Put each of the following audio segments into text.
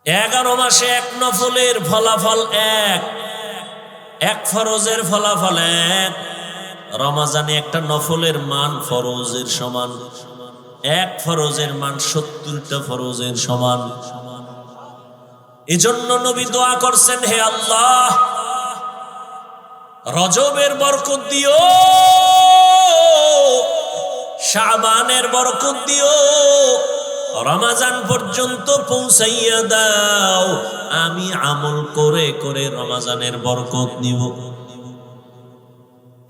11 মাসে এক নফলের ফলাফল এক, এক ফরজের ফলাফল এক। রমজানে একটা নফলের মান ফরজের সমান, এক ফরজের মান 70টা ফরজের সমান। এজন্য নবী দোয়া করছেন, হে আল্লাহ, রজবের বরকত দিও, শাবানের বরকত দিও, রমজান পর্যন্ত পৌঁছাইয়া দাও, আমি আমল করে করে রমজানের বরকত নিব।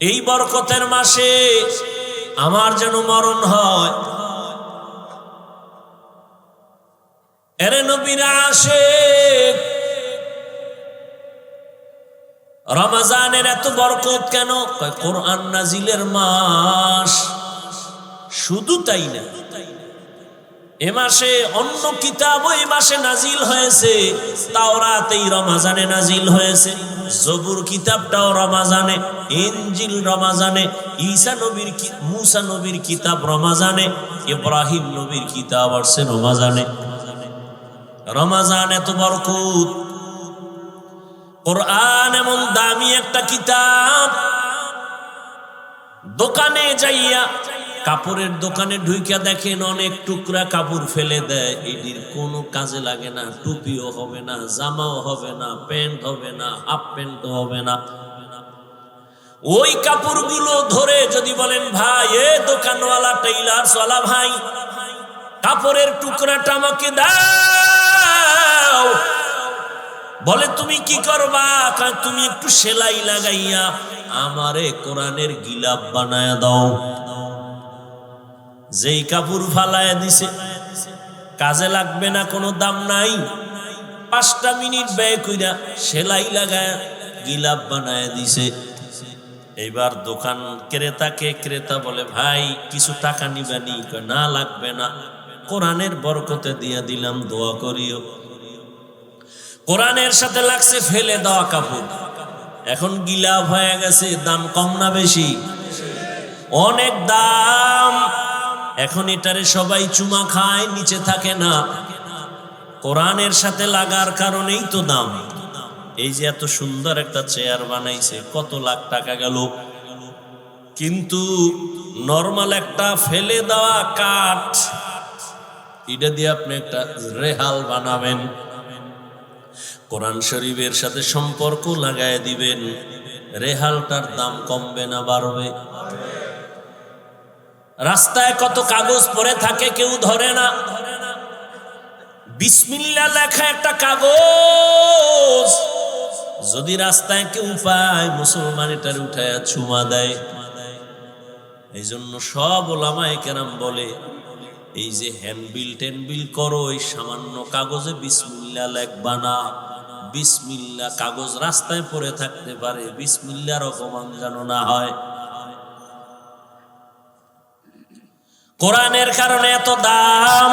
এই বরকতের মাসে আমার যেন মরণ হয়। এরে নবীর আশিক, রমজানের এত বরকত কেন? কোরআন নাজিলের মাস। শুধু তাই না, এ মাসে অন্য কিতাবও এই মাসে নাজিল হয়েছে। তাওরাত এই রমজানে নাজিল হয়েছে, জবুর কিতাবটাও রমজানে, ইনজিল রমজানে, ঈসা নবীর মুসা নবীর কিতাব রমজানে, ইব্রাহিম নবীর কিতাব আসছে রমজানে। রমজান এত বরকত। কোরআন এমন দামি একটা কিতাব, দোকানে যাইয়া, কাপড়ের দোকানে ঢুইকা দেখেন অনেক টুকরা কাপড় ফেলে দেয়, এটির কোনো কাজে লাগে না, টুপিও হবে না, জামাও হবে না, প্যান্ট হবে না, হাফ প্যান্টও হবে না। ওই কাপড়গুলো ধরে যদি বলেন, ভাই এ দোকানওয়ালা টেইলার ওয়ালা ভাই, কাপড়ের টুকরাটা আমাকে দাও, বলে তুমি কি করবা? তুমি একটু সেলাই লাগাইয়া আমারে কোরআনের গিলাপ বানায়া দাও। যেই কাপড় ফালায়া দিছে, কাজে লাগবে না, কোনো দাম নাই, 5টা মিনিট ব্যয় কইরা সেলাই লাগায় গিলাপ বানায়া দিছে। এইবার দোকান ক্রেতা বলে, ভাই কিছু টাকা নিবানি? না লাগবে না, কোরআনের বরকতে দিয়া দিলাম, দোয়া করিও। কোরআনের সাথে লাগছে ফেলে দেওয়া কাপড়, এখন গিলাপ হয়ে গেছে। দাম কম না বেশি? অনেক দাম। এখন এটারে সবাই চুমা খায়, নিচে থাকে না। কোরআনের সাথে লাগার কারণেই তো দাম। এই যে এত সুন্দর একটা চেয়ার বানাইছে, কত লাখ টাকা গেল, কিন্তু নরমাল একটা ফেলে দেওয়া কাঠ, এটা দিয়ে আপনি একটা রেহাল বানাবেন, কোরআন শরীফের সাথে সম্পর্ক লাগায় দিবেন, রেহালটার দাম কমবে না বাড়বে? রাস্তায় কত কাগজ পড়ে থাকে, কেউ ধরে না। বিসমিল্লাহ লেখা একটা কাগজ যদি রাস্তায় কেউ পায়, মুসলমান এটার উঠায় চুমা দেয়। এই জন্য সব ওলামায়ে কেরাম বলে, এই যে হ্যান্ডবিল টেনবিল করো, এই সামান্য কাগজে বিসমিল্লাহ লেখবা না। বিসমিল্লাহ, কাগজ রাস্তায় পড়ে থাকতে পারে, বিসমিল্লাহর অপমান যেন না হয়। কোরআনের কারণে এত দাম।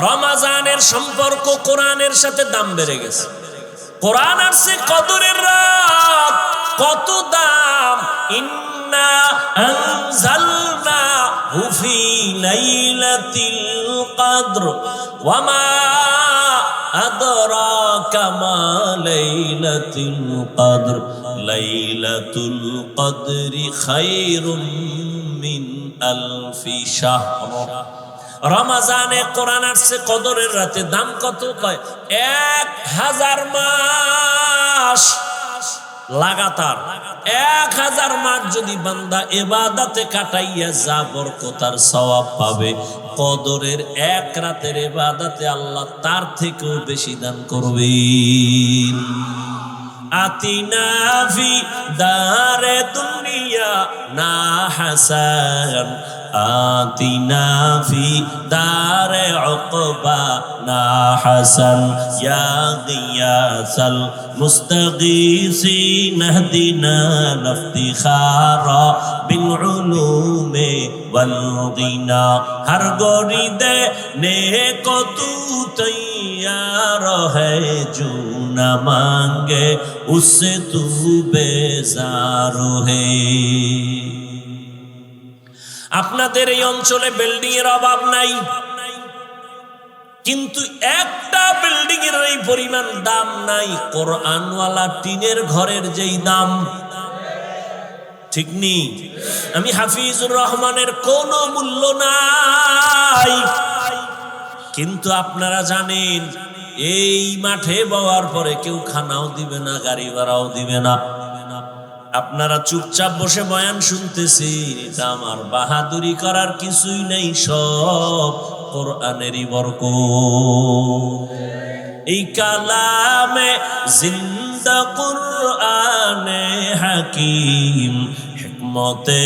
রমজানের সম্পর্ক কোরআনের সাথে দাম বেড়ে গেছে। কোরআন আসছে কদরের রাত, কত দাম। ইন্না আনজালনাহু ফি লাইলাতিল কদর ওয়া মা আদরাকা মা লাইলাতুল কদর লাইলাতুল কদরি খায়রুম মিন আলফি শাহর। রমজানে কোরআন আসছে কদরের রাতে। দাম কত? কয় 1000 মাস লাগাতার। 1000 মাস যদি বান্দা ইবাদতে কাটাইয়া যা বরকত আর সওয়াব পাবে, কদরের এক রাতের ইবাদতে আল্লাহ তার থেকেও বেশি দান করবেন। আতিনা ফি দারে দুনিয়া না হাসান, আতিনা ফি দারে উকবা না হাসান, ইয়া গিয়াসাল মুস্তাগীসিন ইহদিনা লিফতিখারা বিল উলুমে ওয়াল গিনা। হর গরি দে নেক তু তৈয়ার है जो न मांगे उससे तू बेजार है। আপনাদের এই অঞ্চলে বিল্ডিং এর অভাব নাই, কিন্তু একটা বিল্ডিং পরিমাণ দাম নাই কোরআনওয়ালা টিনের ঘরের যেই দাম, ঠিক নেই? আমি হাফিজুর রহমানের কোনো মূল্য নাই, কিন্তু আপনারা জানেন এই মাঠে বওয়ার পরে কেউ খানাও দিবে না, গাড়ি ভাড়াও দিবে না। আপনারা চুপচাপ বসে বয়ান শুনতেছেন, এটা আমার বাহাদুরি করার কিছুই নেই, সব কোরআনেরই বরকত। এই কালামে জিন্দা কুরআনে হাকিম হিকমতে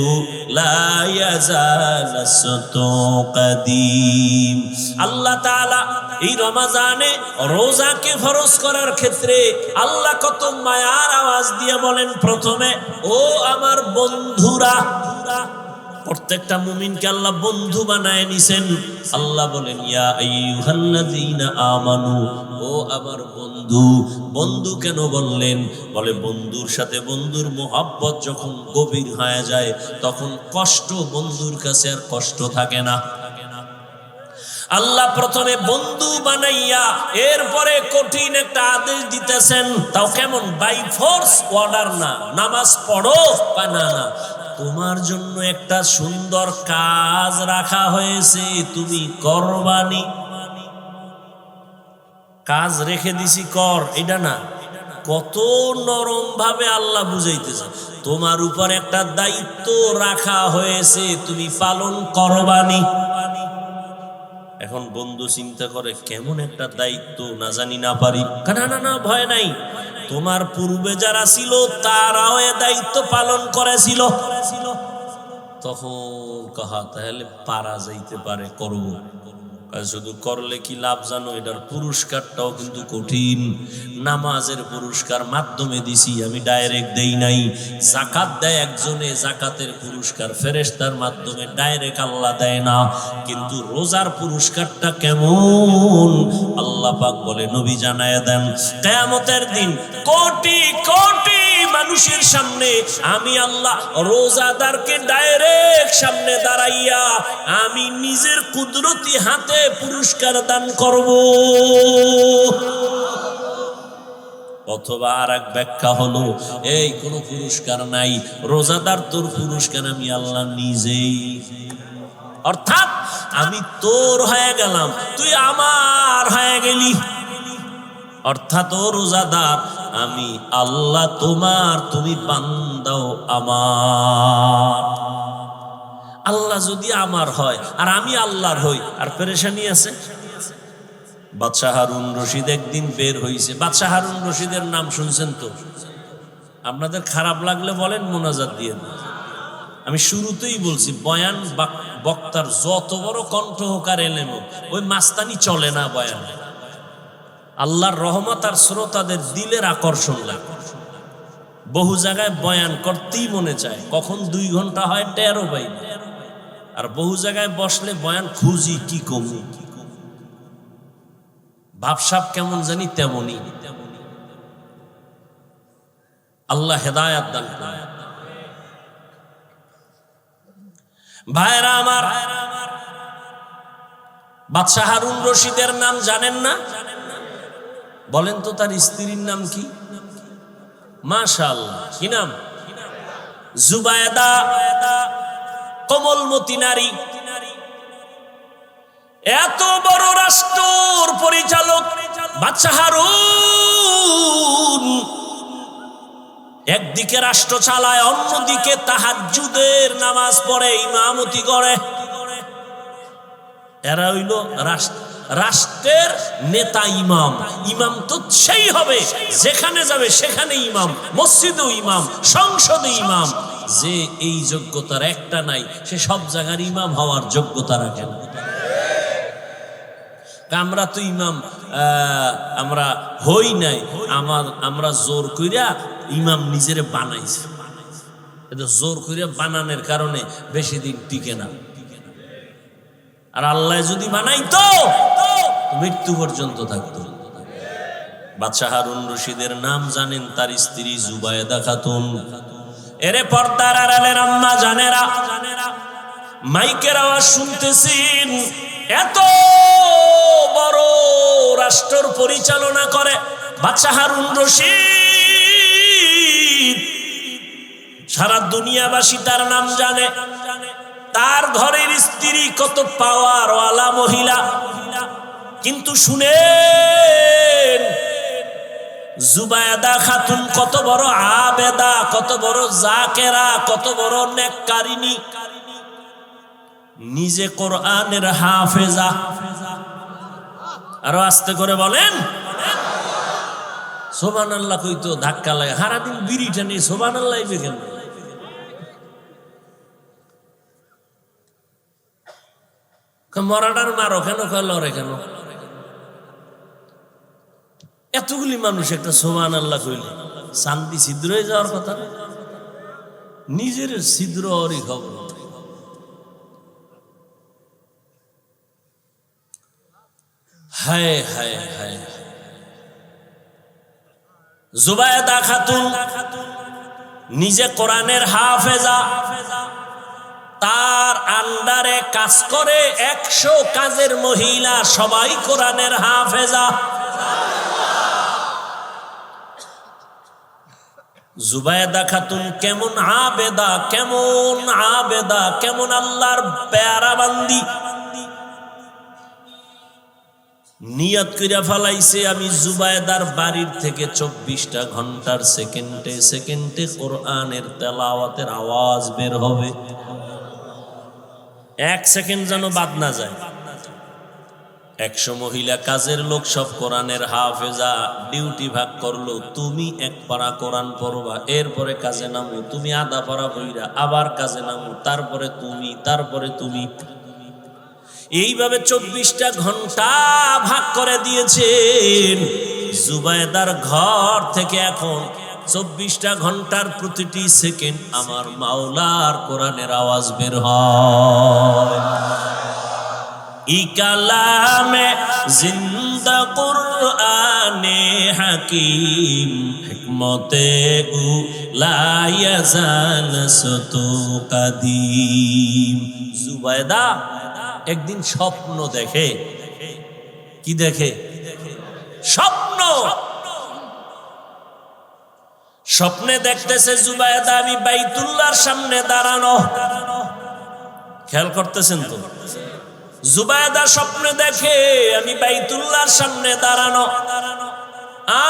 উলা ইয়াজালাসতু কাদিম। আল্লাহ তাআলা এই রমজানে রোজাকে ফরজ করার ক্ষেত্রে আল্লাহ কত মায়ার আওয়াজ দিয়ে বলেন, প্রথমে ও আমার বন্ধুরা। প্রত্যেকটা মুমিনকে আল্লাহ বন্ধু বানায় নিছেন। আল্লাহ বলেন ইয়া আইয়ুহাল্লাযীনা আমানু, ও আমার বন্ধু। বন্ধু কেন বললেন? বলে বন্ধুর সাথে বন্ধুর মোহাব্বত যখন গভীর হয়ে যায় তখন কষ্ট বন্ধুর কাছে আর কষ্ট থাকে না। আল্লাহ প্রথমে বন্ধু বানাইয়া এরপরে কঠিন একটা আদেশ দিতেছেন, তাও কেমন? বাই ফোর্স অর্ডার না, নামাজ পড়ো বা না, তোমার জন্য একটা সুন্দর কাজ রাখা হয়েছে, তুমি করবানি। কাজ রেখে দিছি কর, এটা না। কত নরম ভাবে আল্লাহ বুঝাইতেছে, তোমার উপর একটা দায়িত্ব রাখা হয়েছে, তুমি পালন করবানি। এখন বন্ধু চিন্তা করে কেমন একটা দায়িত্ব, না জানি না পারি। না না, ভয় নাই, তোমার পূর্বে যারা ছিল তারাও এ দায়িত্ব পালন করেছিল। তখন কাহা তাহলে পারা যাইতে পারে, করব। শুধু করলে কি লাভ জানো? এটার পুরস্কারটাও কিন্তু কঠিন। নামাজের পুরস্কার মাধ্যমে দিছি, আমি ডাইরেক্ট দেই নাই। যাকাত দেয় একজনে, যাকাতের পুরস্কার ফেরেশতার মাধ্যমে, ডাইরেক্ট আল্লাহ দেয় না। কিন্তু রোজার পুরস্কারটা কেমন আল্লাহ পাক বলে, নবী জানায় দেন, কিয়ামতের দিন কোটি কোটি মানুষের সামনে আমি আল্লাহ রোজাদারকে ডাইরেক্ট সামনে দাঁড়াইয়া আমি নিজের কুদরতি হাতে পুরস্কার দান করব। অথবা আর এক ব্যাখ্যা হলো, এই কোন পুরস্কার নাই, রোজাদার তোর পুরস্কার আমি আল্লাহ নিজেই। অর্থাৎ আমি তোর হয়ে গেলাম, তুই আমার হয়ে গেলি। অর্থাৎ ও রোজাদার, আমি আল্লাহ তোমার, তুমি বান্দাও আমার। আল্লাহ যদি আমার হয় আর আমি আল্লাহর হই, আর পেরেশানি আছে। বাদশাহ হারুন রশিদ একদিন বের হইছে। বাদশাহ হারুন রশিদের নাম শুনছেন তো? আপনাদের খারাপ লাগলে বলেন, মোনাজাত দিয়ে দেন। আমি শুরুতেই বলছি, বয়ান বক্তার যত বড় কণ্ঠ হোক আর এলেম হোক, ওই মাস্তানি চলে না বয়ানে। আল্লাহর রহমত আর শ্রোতাদের দিলের আকর্ষণ লাগে। বহু জায়গায় বয়ান করতেই মনে চায়, কখন 2 ঘন্টা হয় টেরও পাই না। আর বহু জায়গায় বসলে বয়ান খুঁজি কি কমু, ভাবসাব কেমন জানি তেমনই। আল্লাহ হেদায়াত দান করেন। ভাইরা আমার, বাদশাহ হারুন রশিদের নাম জানেন না? বলেন তো তার স্ত্রীর নাম কি? মাশাআল্লাহ, কি নাম? জুবায়দা, কোমলমতি নারী। এত বড় রাষ্ট্রের পরিচালক বাদশাহ হারুন একদিকে রাষ্ট্র চালায়, অন্যদিকে তাহাজ্জুদের নামাজ পড়ে, ইমামতি করে। এরা হইল রাষ্ট্রের নেতা, ইমাম। ইমাম তো সেই হবে যেখানে যাবে সেখানে ইমাম, মসজিদেও ইমাম, সংসদে ইমাম। যে এই যোগ্যতার একটা নাই, সে সব জায়গার ইমাম হওয়ার যোগ্যতা রাখে না। আমরা তো ইমাম আমরা হই নাই, আমরা জোর কইরা ইমাম নিজের বানাইছি। জোর কইরা বানানোর কারণে বেশি দিন টিকে না। আর আল্লাহ যদি বানাইতো মৃত্যু পর্যন্ত থাকতো। বাদশাহ হারুন রশিদের নাম জানেন, তার স্ত্রী জুবায়দা খাতুন। এরে পর্দার আড়ালের আম্মা জানেরা, মাইকের আওয়াজ শুনতেছেন, এত বড় রাষ্ট্র পরিচালনা করে বাদশা হারুন রশিদ। সারা দুনিয়াবাসী তার নাম জানে। তার ঘরের স্ত্রী কত পাওয়ারওয়ালা মহিলা, কিন্তু শুনেন জুবায়দা খাতুন কত বড় আবেদা, কত বড় জাকেরা, কত বড় নেককারিনী, নিজে কোরআনের হাফেজা। আরো আস্তে করে বলেন সুবহানাল্লাহ। কইতো ধাক্কা লাগে, সারাদিন বিড়িটা নিয়ে সুবহানাল্লাহ কেন? মরাটার মারো কেন, লড়ে কেন? এতগুলি মানুষ একটা সুবহানাল্লাহ কইলে শান্তি ছিদ্র হয়ে যাওয়ার কথা না? নিজের ছিদ্র ওরই খবর। হায় হায় হায়। জুবায়দা খাতুন নিজে কোরআনের হাফেজা, তার আন্ডারে কাজ করে 100 কাজের মহিলা, সবাই কোরআনের হাফেজা। জুবায়দা খাতুন কেমন আবেদা, কেমন আবেদা, কেমন আল্লাহর পেয়ারা বান্দি। নিয়ত কইরা ফলাইছে আমি জুবায়দার বাড়ির থেকে 24টা ঘন্টার সেকেন্ডে সেকেন্ডে কোরআনের তেলাওয়াতের আওয়াজ বের হবে, 1 সেকেন্ড যেন বাদ না যায়। 100 মহিলা কাজের লোক সব কোরআনের হাফেজা। ডিউটি ভাগ করলো, তুমি 1 পারা কোরআন পড়বা, এরপরে কাজে নামো, তুমি আধা পারা পড়া আবার কাজে নামো, তারপরে তুমি, তারপরে তুমি। এইভাবে 24টা ঘন্টা ভাগ করে দিয়েছেন। জুবায়দার ঘর থেকে এখন 24টা ঘন্টার প্রতিটি সেকেন্ড আমার মাওলার কোরআনের আওয়াজ বের হয়। ই কালামে জিন্দা কুরআনে হাকিম, হিকমতে লা ইয়াজাল সতু কাদিম। জুবায়দা একদিন স্বপ্ন দেখে। কি দেখে? স্বপ্ন। স্বপ্নে দেখতেছে জুবায়দা আমি বাইতুল্লাহর সামনে দাঁড়ানো। খেয়াল করতেছেন তো? জুবায়দা স্বপ্নে দেখে আমি বাইতুল্লাহর সামনে দাঁড়ানো,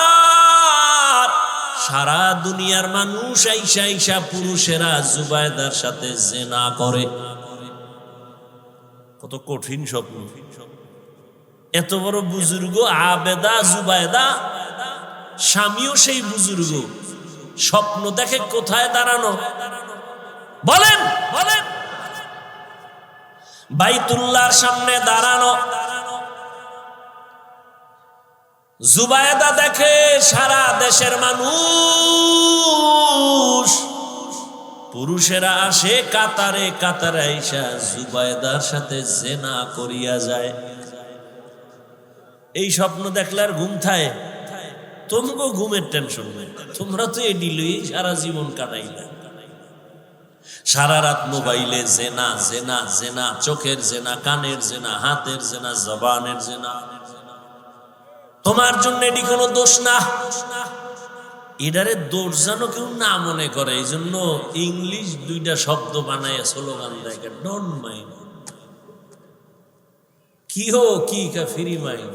আর সারা দুনিয়ার মানুষ আইসা আইসা পুরুষেরা জুবায়দার সাথে জিনা করে। কত কঠিন স্বপ্ন! এত বড় বুজুর্গ আবেদা জুবায়দা, স্বামীও সেই বুজুর্গ, স্বপ্ন দেখে কোথায় দাঁড়ানো? বলেন বলেন। বাইতুল্লাহর সামনে দাঁড়ানো। জুবায়দা দেখে সারা দেশের মানুষ, পুরুষেরা আসে কাতারে কাতারে আইসা জুবায়দার সাথে জিনা করিয়া যায়। এই স্বপ্ন দেখলে আর ঘুম থায়? তোমাকে ঘুমের টেনশন নেই, তোমরা তো এডি লই সারা জীবন কাটাইলে। সারা রাত মোবাইলে জেনা জেনা জেনা, চোখের জেনা, কানের জেনা, হাতের জেনা, জবানের জেনা। তোমার জন্য এটি কোনো দোষ না। এটারে দোষ যেন কেউ না মনে করে, এই জন্য ইংলিশ 2টা শব্দ বানায় স্লোগান দেয়, ডোন্ট মাইন্ড। কি হো কি কা ফ্রি মাইন্ড।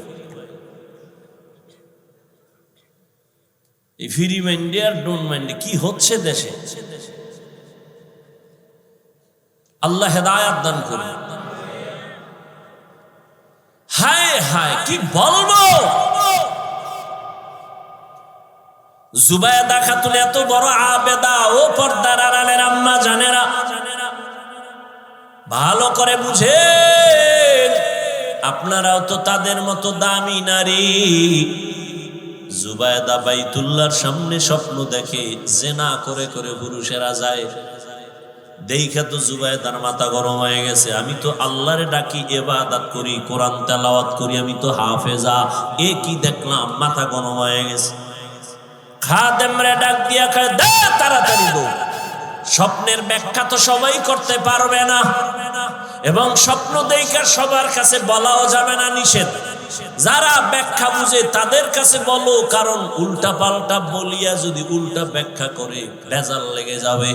এই ফ্রি মাইন্ডে আর ডোন্ট মাইন্ডে কি হচ্ছে দেশে? আল্লাহ হেদায়াত দান করুন। হায় হায় কি বলবো! জুবায়দা খাতুন এত বড় আবেদা, ও পর্দার আড়ালের আম্মা জানেরা ভালো করে বুঝেন, আপনারাও তো তাদের মতো দামি নারী। জুবায়দা বাইতুল্লাহর সামনে স্বপ্ন দেখে জিনা করে করে পুরুষেরা যায়। দেখা তো জুবায়দার মাথা গরম হয়ে গেছে। আমি তো আল্লাহরে ডাকি, ইবাদত করি, কোরআন তেলাওয়াত করি, আমি তো হাফেজা, এ কি দেখলাম? মাথা গরম হয়ে গেছে। খাদেমরে ডাক দিয়া কয়, দে তাড়াতাড়ি দো। স্বপ্নের ব্যাখ্যা তো সবাই করতে পারবে না, এবং স্বপ্ন দেখা সবার কাছে বলাও যাবে না, নিষেধ। যারা ব্যাখ্যা বুঝে তাদের কাছে বলো, কারণ উল্টা পাল্টা বলিয়া যদি উল্টা ব্যাখ্যা করে ভেজাল লেগে যাবে।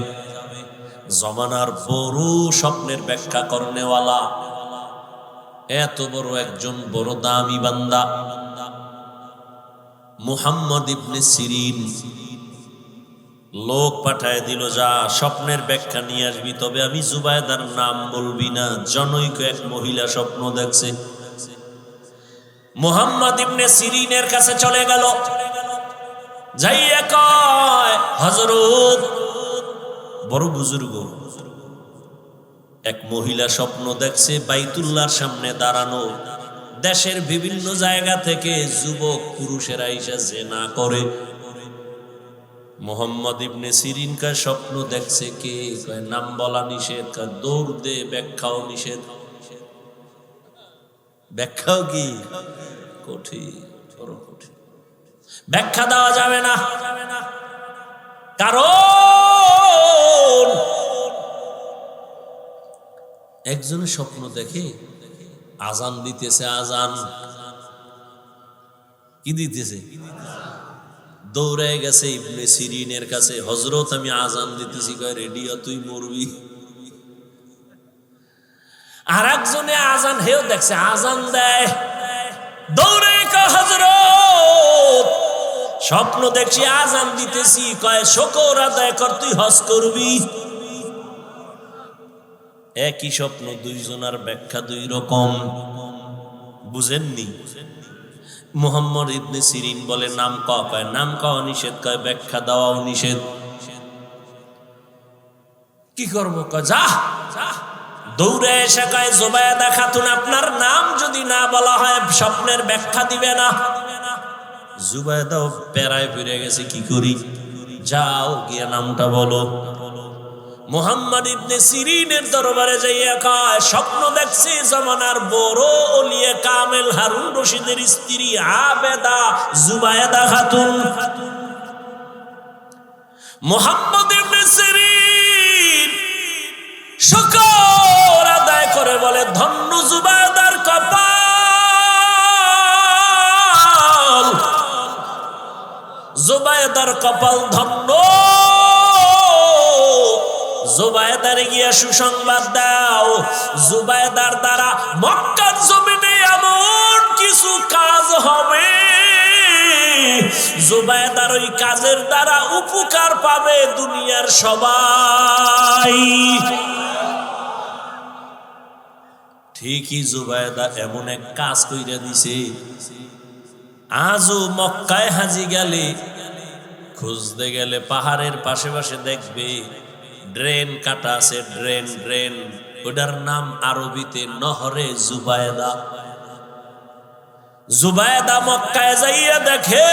জমানার বড় স্বপ্নের ব্যাখ্যা করনেওয়ালা এত বড় একজন বড় দামি বান্দা মুহাম্মদ ইবনে সিরিন লোক পাঠায় দিল, যা স্বপ্নের ব্যাখ্যা নিয়ে আসবি, তবে আমি জুবায়দার নাম বলবি না। জনৈক এক মহিলা স্বপ্ন দেখছে। মুহাম্মদ ইবনে সিরিনের কাছে চলে গেল, যাইয়া কয়, হযরত, বড় বুজুর্গ, এক মহিলা স্বপ্ন দেখছে বাইতুল্লাহর সামনে দাঁড়ানো, দেশের বিভিন্ন জায়গা থেকে যুবক পুরুষেরা এসে জিনা করে। মুহাম্মদ ইবনে সিরিন কা স্বপ্ন দেখছে কে? কয় নাম বলা নিষেধ। দৌড় দে, ব্যাখ্যাও নিষেধ। ব্যাখ্যাও কি কঠিন, বড় কঠিন। ব্যাখ্যা দেওয়া যাবে না, কারণ একজনের স্বপ্ন দেখে আজান দিতেছে। আজান কি দিতেছে? দৌড়ে গেছে ইবনে সিরিনের কাছে, হযরত আমি আজান দিতেছি। কয় রেডিও, তুই মরবি। আর একজনে আজান, হেও দেখছে আজান দেয়, দৌড়ে কয় হযরত স্বপ্ন দেখছি আজান দিতেছি। কয় শুকর আদায় কর, তুই হজ করবি। একই স্বপ্ন, দুইজনের ব্যাখ্যা দুই রকম। বুঝেননি? মুহাম্মদ ইবনে সিরিন বলে নাম কওয়া, কয় নাম কওয়া নিষেধ, কয় ব্যাখ্যা দেওয়াও নিষেধ। কি করবো? কয় যা। দৌড়ে এসে কয়, জুবায়দা খাতুন, আপনার নাম যদি না বলা হয় স্বপ্নের ব্যাখ্যা দিবে না। জুবায়দাও পেরায় ফিরে গেছে, কি করি? যাও গিয়ে নামটা বলো। মুহাম্মদ ইবনে সিরিনের দরবারে যাইয়া কয়, স্বপ্ন দেখছি জামানার বড় ওলিয়ে কামেল হারুন রশিদের স্ত্রী আবেদা জুবায়দা খাতুন। মুহাম্মদ ইবনে সিরিন শুকর আদায় করে বলে, ধন্য জুবায়দার কপাল, জুবায়দার কপাল ধন্য। জুবায়দারে গিয়া সুসংবাদ দাও, জুবায়দার দ্বারা মক্কার জমিনে এমন কিছু কাজ হবে, জুবায়দার ওই কাজের দ্বারা উপকার পাবে দুনিয়ার সবাই। ঠিকই জুবায়দা এমন এক কাজ কইরা দিছে, আজও মক্কায় হাজি গেলে খুঁজতে গেলে পাহাড়ের পাশে পাশে দেখবে ড্রেন কাটা আছে। ড্রেন ড্রেন ওটার নাম আরবিতে নহরে জুবায়দা। জুবায়দা মক্কায় যাইয়া দেখে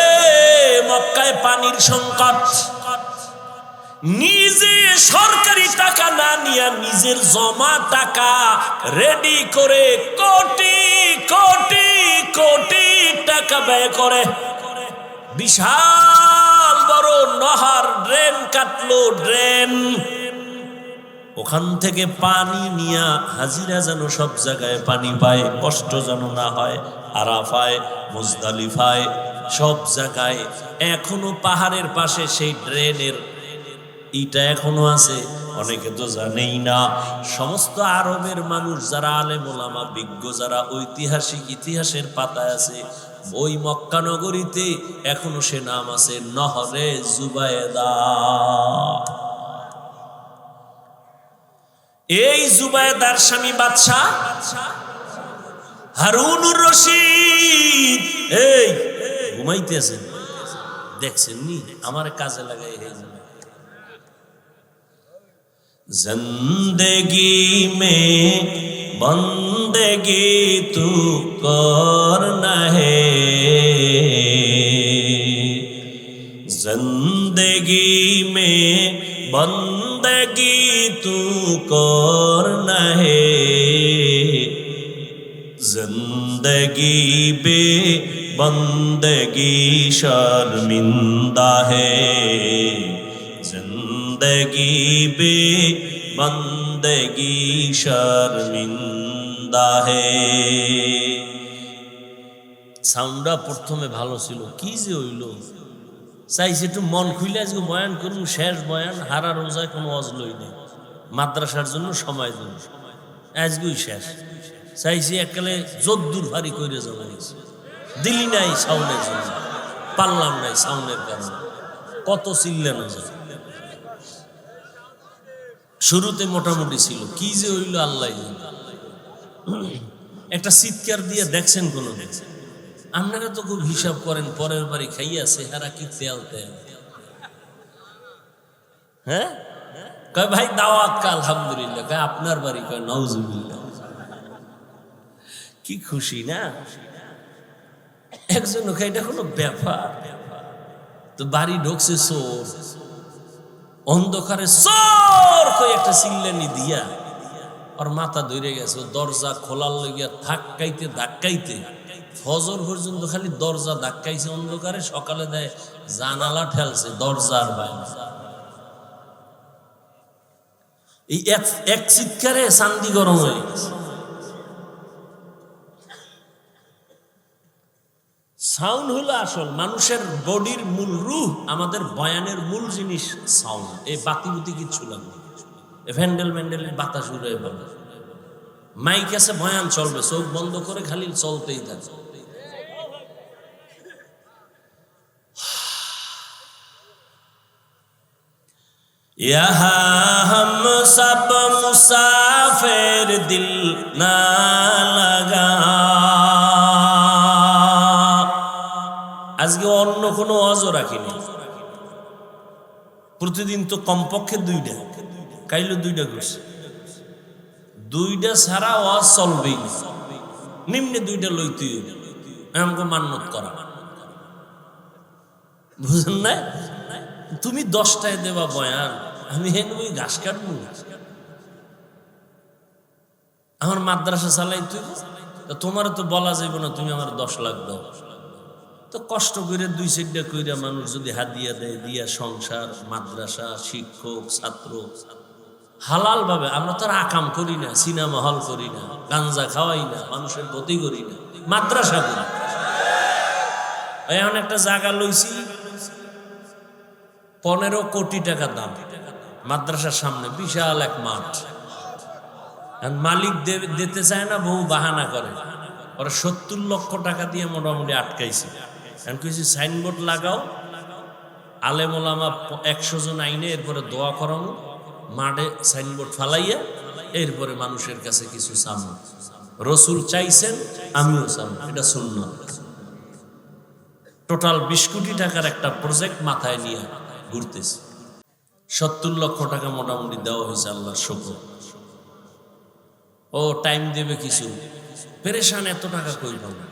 মক্কায় পানির সংকট। নিজে সরকারি টাকা না নিয়ে নিজের জমা টাকা রেডি করে কোটি কোটি কোটি টাকা ব্যয় করে বিশাল বড় নহর ড্রেন কাটলো। ড্রেন ওখান থেকে পানি নিয়া হাজিরা যেন সব জায়গায় পানি পায়, কষ্ট যেন না হয়। আরাফায়, মুজদালিফায়, সব জায়গায় এখনো পাহাড়ের পাশে সেই ড্রেনের ইটা এখনো আছে, অনেকে তো জানেই না। সমস্ত আরবের মানুষ যারা আলেম ওলামা বিজ্ঞ, যারা ঐতিহাসিক ইতিহাসের পাতায় আছে, ওই মক্কা নগরীতে এখনো সে নাম আছে, নহরে জুবায়দা। এই জুবায়দার স্বামী বাদশা হারুনুর রশিদ। এই ঘুমাইতেছেন, দেখছেন নি? আমার কাজে লাগাই। जिंदगी में बंदगी तू करना है, जिंदगी में बंदगी तू करना है, जिंदगी बे बंदगी शर्मिंदा है, जिंदगी बे बंदगी शर्मिंदा है। সাউন্ডটা প্রথমে ভালো ছিল, কি যে হইল, চাইছে একটু মন খুলে আজকে বয়ান করুন, শেষ বয়ান, হারা রোজায় কোনো অজলই নেই, মাদ্রাসার জন্য সময় দিন, আজকেই শেষ। চাইছি এককালে জোদ্দুর ভারী করে যাবো, দিলি নাই সাউন্ডের জন্য, পারলাম নাই সাউন্ডের কারণে, কত চিল্লানো যায়। শুরুতে মোটামুটি ছিল, কি যে হইল আল্লাহ জানে। একটা চিৎকার দিয়ে দেখছেন কোনো দেখছেন? আপনারা তো খুব হিসাব করেন, পরের বাড়ি খাইয়া চেহারা কি তেল তেল। হ্যাঁ, কয় ভাই দাওয়াত কা, আলহামদুলিল্লাহ। কয় আপনার বাড়ি? কয় নাউজুবিল্লাহ। কি খুশি না একজন, এটা কোনো ব্যাপার? তো বাড়ি ঢুকছে চোর, অন্ধকারে চোর কই একটা চিল্লানি দিয়া ওর মাথা ধরে গেছে, দরজা খোলার লাগিয়া ধাক্কাইতে ধাক্কাইতে ফজর পর্যন্ত খালি দরজা ধাক্কাইছে অন্ধকারে, সকালে দেয় জানালা ঠেলছে, দরজার বাইরে। এই এক চিৎকারে চান্দি গরম হয়ে গেছে। সাউন্ড হলো আসল মানুষের বডির মূল রূহ, আমাদের বয়ানের মূল জিনিস সাউন্ড। এই বাতি বুতি কিচ্ছু লাগবে, ভ্যান্ডেল ম্যান্ডেলের বাতাস উড়ে ভালো, মাইক আছে, বয়ান চলবে, চোখ বন্ধ করে খালি চলতেই থাকে। यहाँ हम सब मुसाफिर दिल ना लगा। আজকে অন্য কোনো অজর রাখিনি, প্রতিদিন তো কমপক্ষে 2টা, কাইলে 2টা করছে, 2টা ছাড়া ওয়াজ চলবেই না, নিম্নে 2টা লইতেই আমাকে মান্যত করা, বুঝেন না? তুমি 10টায় দেবা বয়ান, আমি হেন ওই ঘাস কাটবো, আমার মাদ্রাসা চালাই তুই, তোমার তো বলা যাইব না তুমি আমার 10 লাখ দাও। তো কষ্ট করে 2-4টা কইরা মানুষ যদি হাদিয়া দেয়, দিয়া সংসার, মাদ্রাসা, শিক্ষক, ছাত্র, হালাল ভাবে। আমরা তো আর আকাম করি না, সিনেমা হল করি না, গাঞ্জা খাওয়াই না, মানুষের ক্ষতি করি না, মাদ্রাসা করি। এখন একটা জায়গা লইছি 15 কোটি টাকা দাম, মাদ্রাসার সামনে বিশাল এক মাঠ। মালিক দিতে চায় না, বহু বাহানা করে, ওরা 70 লক্ষ টাকা দিয়ে মোটামুটি আটকাইছে। এখন কিছু সাইনবোর্ড লাগাও, আলেম ওলামা 100 জন আইনে, এরপরে দোয়া করানো, মাঠে সাইনবোর্ড ফালাইয়া, এরপরে মানুষের কাছে কিছু চামো। রসুল চাইছেন, আমিও চাম, এটা সুন্নাত। টোটাল 20 কোটি টাকার একটা প্রজেক্ট মাথায় নিয়ে ঘুরতেছে, 70 লক্ষ টাকা মোটামুটি দেওয়া হয়েছে, আল্লাহর শুকর। ও টাইম দেবে কিছু, পেরেশান, এত টাকা কই পাবো?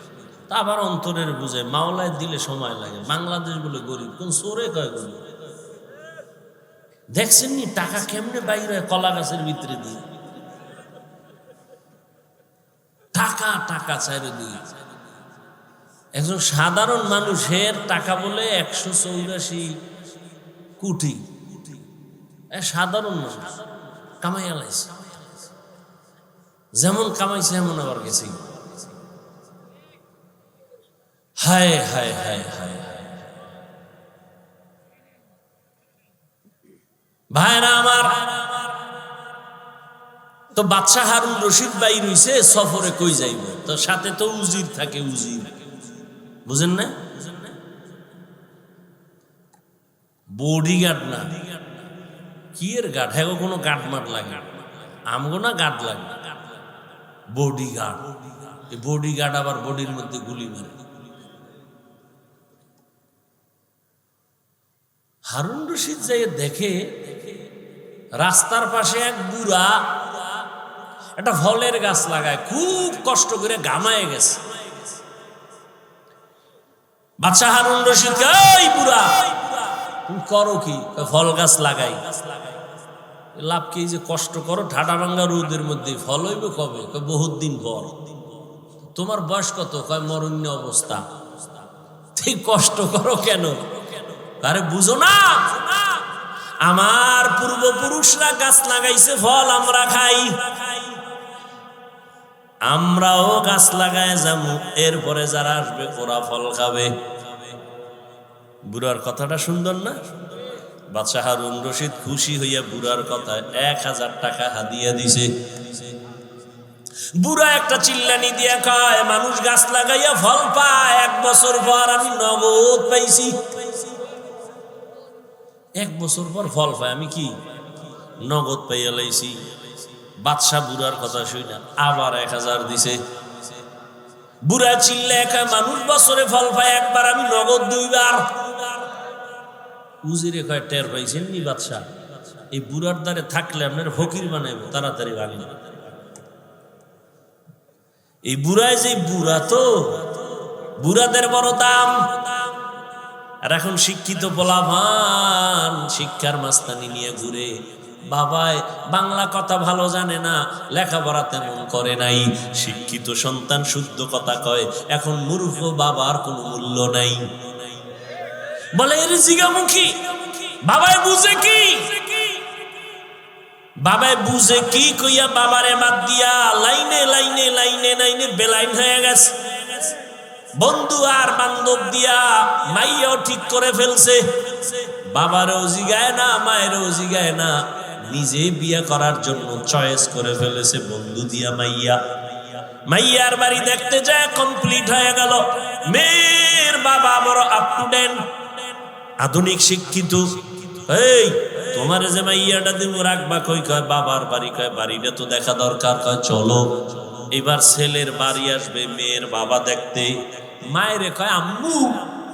তা আবার অন্তরের বুঝে, মাওলায় দিলে সময় লাগে। বাংলাদেশ বলে গরিব, কোন চোরে কয় গরিব? দেখছেন নি টাকা কেমনে বাইরে কলা গাছের ভিতরে দিয়ে, টাকা টাকা চারিদিকে। একজন সাধারণ মানুষের টাকা বলে 184 কোটি, সাধারণ মানুষ কামাইয়া লাইছে, যেমন কামাইছে এমন আবার গেছে। হায় হায় হায় হায় ভাইরা আমার, তো বাদশাহ হারুন রশিদ ভাই রইছে সফরে, কই যাইব? তো সাথে তো উজির থাকে, উজির, বুঝেন না? বডিগার্ড না, কি এর গার্ড? হ্যাঁ, কোনো গার্ড মাঠ লাগে, আমগো না গার্ড লাগে, বডিগার্ড। এই বডিগার্ড আবার বডির মধ্যে গুলি মারে। হারুন রশিদ যাই দেখে রাস্তার পাশে এক বুড়া একটা ফলের গাছ লাগায়, খুব কষ্ট করে ঘামায় গেছে। বাদশাহ হারুন রশিদ, এই বুড়া তুমি করো কি? ফল গাছ লাগাই। লাভ কি যে কষ্ট করো, ঠাডা ভাঙ্গা রোদের মধ্যে, ফল হইব কবে? বহুত দিন পর। তোমার বয়স কত? কয় মরণ্য অবস্থা। তুই কষ্ট করো কেন? আরে বুঝো না, আমার পূর্বপুরুষরা গাছ লাগাইছে, ফল আমরা খাই। আমরাও গাছ লাগায় যাবো, এরপরে যারা আসবে ওরা ফল খাবে। বুড়ার কথাটা সুন্দর না? বাদশাহ হারুন রশিদ খুশি হইয়া বুড়ার কথায় 1000 টাকা হাদিয়া দিছে। বুড়া একটা চিল্লানি দিয়া কয়, মানুষ গাছ লাগাইয়া ফল পায়, 1 বছর পর আমি নগদ পাইছি। 1 বছর পর ফল পায়, আমি কি নগদ পাইয়া লাইছি। বাদশাহ বুড়ার কথা শুনা আবার 1000 দিছে। বুড়া চিল্লা কয়, মানুষ বছরে ফল পায় একবার, আমি নগদ 2 বার। উজিরে কয়, টের পাইছেন নি বাদশাহ, এই বুড়ার দ্বারে থাকলে আপনার ফকির বানাইব, তাড়াতাড়ি ভাঙি। এই বুড়ায় যে বুড়া, তো বুড়াদের বড় দাম। আর এখন শিক্ষিত পোলাপান শিক্ষার মাস্তানি নিয়ে ঘুরে। বাবায় বাংলা কথা ভালো জানে না, লেখাপড়া তেমন করে নাই, শিক্ষিত সন্তান শুদ্ধ কথা কয়। এখন মূর্খ বাবার কোনো মূল্য নাই। বলে এর জিগামুখী, বাবায় বুঝে কি, বাবায় বুঝে কি কইয়া বাবারে বাদ দিয়া লাইনে লাইনে লাইনে লাইনে বেলাইন হয়ে গেছে। বন্ধু আর বান্ধব দিয়া মাইয়াও ঠিক করে ফেলছে। বাবারও জিগায় না, মায়েরও জিগায় না, নিজে বিয়ে করার জন্য চয়েস করে ফেলেছে বন্ধু দিয়া মাইয়া। মাইয়ার বাড়ি দেখতে যায়, কমপ্লিট হয়ে গেল। মেয়ের বাবা বড় আপ টু ডেট, আধুনিক শিক্ষিত। এই তোমার যে মাইয়াটা দিব রাখবা কই? কয় বাবার বাড়ি। কয় বাড়িটা তো দেখা দরকার। কয় চলো। এবার ছেলের বাড়ি আসবে মেয়ের বাবা দেখতে। মায়েরে কয়, আম্মু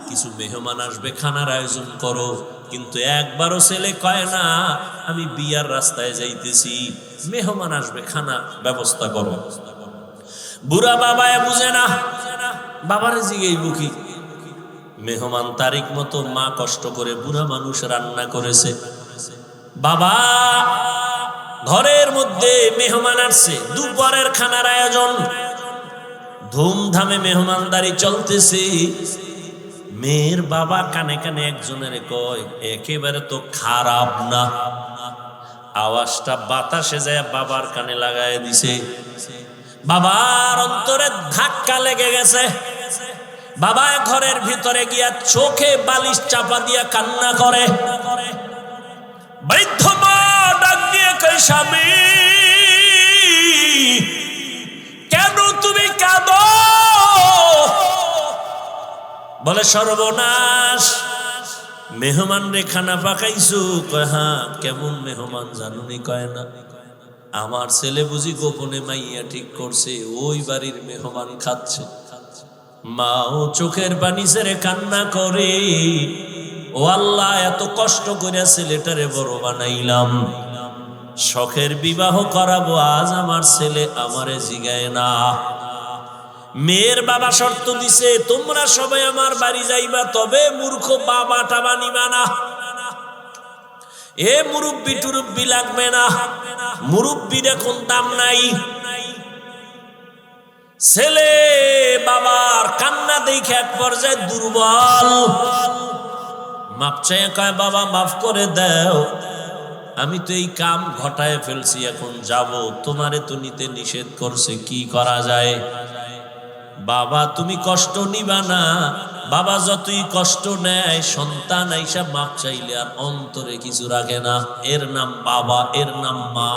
কিছু মেহমান আসবে, খানার আয়োজন করো। কিন্তু একবারও ছেলে কয় না আমি বিয়ার রাস্তায় যাইতেছি, মেহমান আসবে, খানা ব্যবস্থা করো। বুড়া বাবায় বুঝে না, বাবারে জিগাইব কি? মেহমান তারিখ মতো মা কষ্ট করে বুড়া মানুষ রান্না করেছে। বাবা ঘরের মধ্যে মেহমান আসছে, দুপুরের খানার আয়োজন, ধুমধামে মেহমানদারি চলতেছে। মেয়ের বাবা কানে কানে একজনের কয়, একেবারে তো খারাপ না। আওয়াজটা বাতাসে যায় বাবার কানে লাগায় দিছে। বাবার অন্তরে ধাক্কা লেগে গেছে। বাবা ঘরের ভিতরে গিয়া চোখে বালিশ চাপা দিয়া কান্না করে। বৃদ্ধ মা ডাক দিয়ে কয়, স্বামী কেন তুমি কাঁদো? বলে সর্বনাশ, মেহমান রে খানা পাকাইছো। কয় হ্যাঁ। কেমন মেহমান জানুনি? কয় না, আমার ছেলে বুঝি গোপনে মাইয়া ঠিক করছে, ওই বাড়ির মেহমান খাচ্ছে। মাও চোখের পানি ছেড়ে কান্না করে, ও আল্লাহ এত কষ্ট করে ছেলেটারে বড় বানাইলাম, শখের বিবাহ করাবো, আজ আমার ছেলে আমারে জিগায় না। মেয়ের বাবা শর্ত দিছে, তোমরা সবাই আমার বাড়ি যাইবা, তবে মূর্খ বাবা টাবা নিবা না। এ মুরব্বি টুরব্বি লাগবে না, মুরব্বির এখন দাম নাই। ছেলে বাবার কান্না দেখে এক পর্যায়ে দুর্বল, মাপ চায় কয়, বাবা মাফ করে দাও, আমি তো এই কাম ঘটায় ফেলছি, এখন যাব, তোমারে তো নিতে নিষেধ করছে, কি করা যায়? বাবা তুমি কষ্ট নিবা না। বাবা যতই কষ্ট নেয়, সন্তান আইসা মাপ চাইলে আর অন্তরে কিছু রাখে না। এর নাম বাবা, এর নাম মা,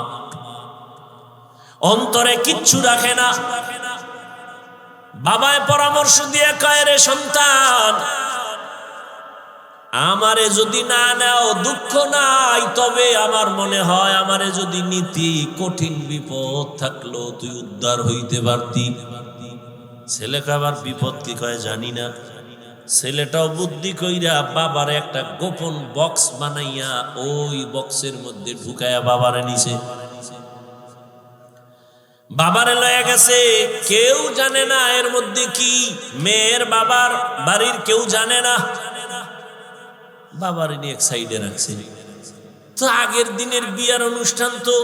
অন্তরে কিচ্ছু রাখে না। বাবায় পরামর্শ দিয়ে কয়, রে সন্তান, আমারে যদি না নাও দুঃখ নাই, তবে আমার মনে হয় আমারে যদি নীতি কঠিন বিপদ থাকলো তুই উদ্ধার হইতে পারতি। ছেলেকে আবার বিপদ কি কয় জানি না। ছেলেটাও বুদ্ধি কইরা বাবারে একটা গোপন বক্স বানাইয়া ওই বক্সের মধ্যে ঢুকাইয়া বাবারে নিছে। বাবারে লয়ে গেছে, কেউ জানে না এর মধ্যে কি। মেয়ের বাবার বাড়ির কেউ জানে না। বাবারে নিয়ে এক সাইডে রাখছে। তো আগের দিনের বিয়ার অনুষ্ঠান তো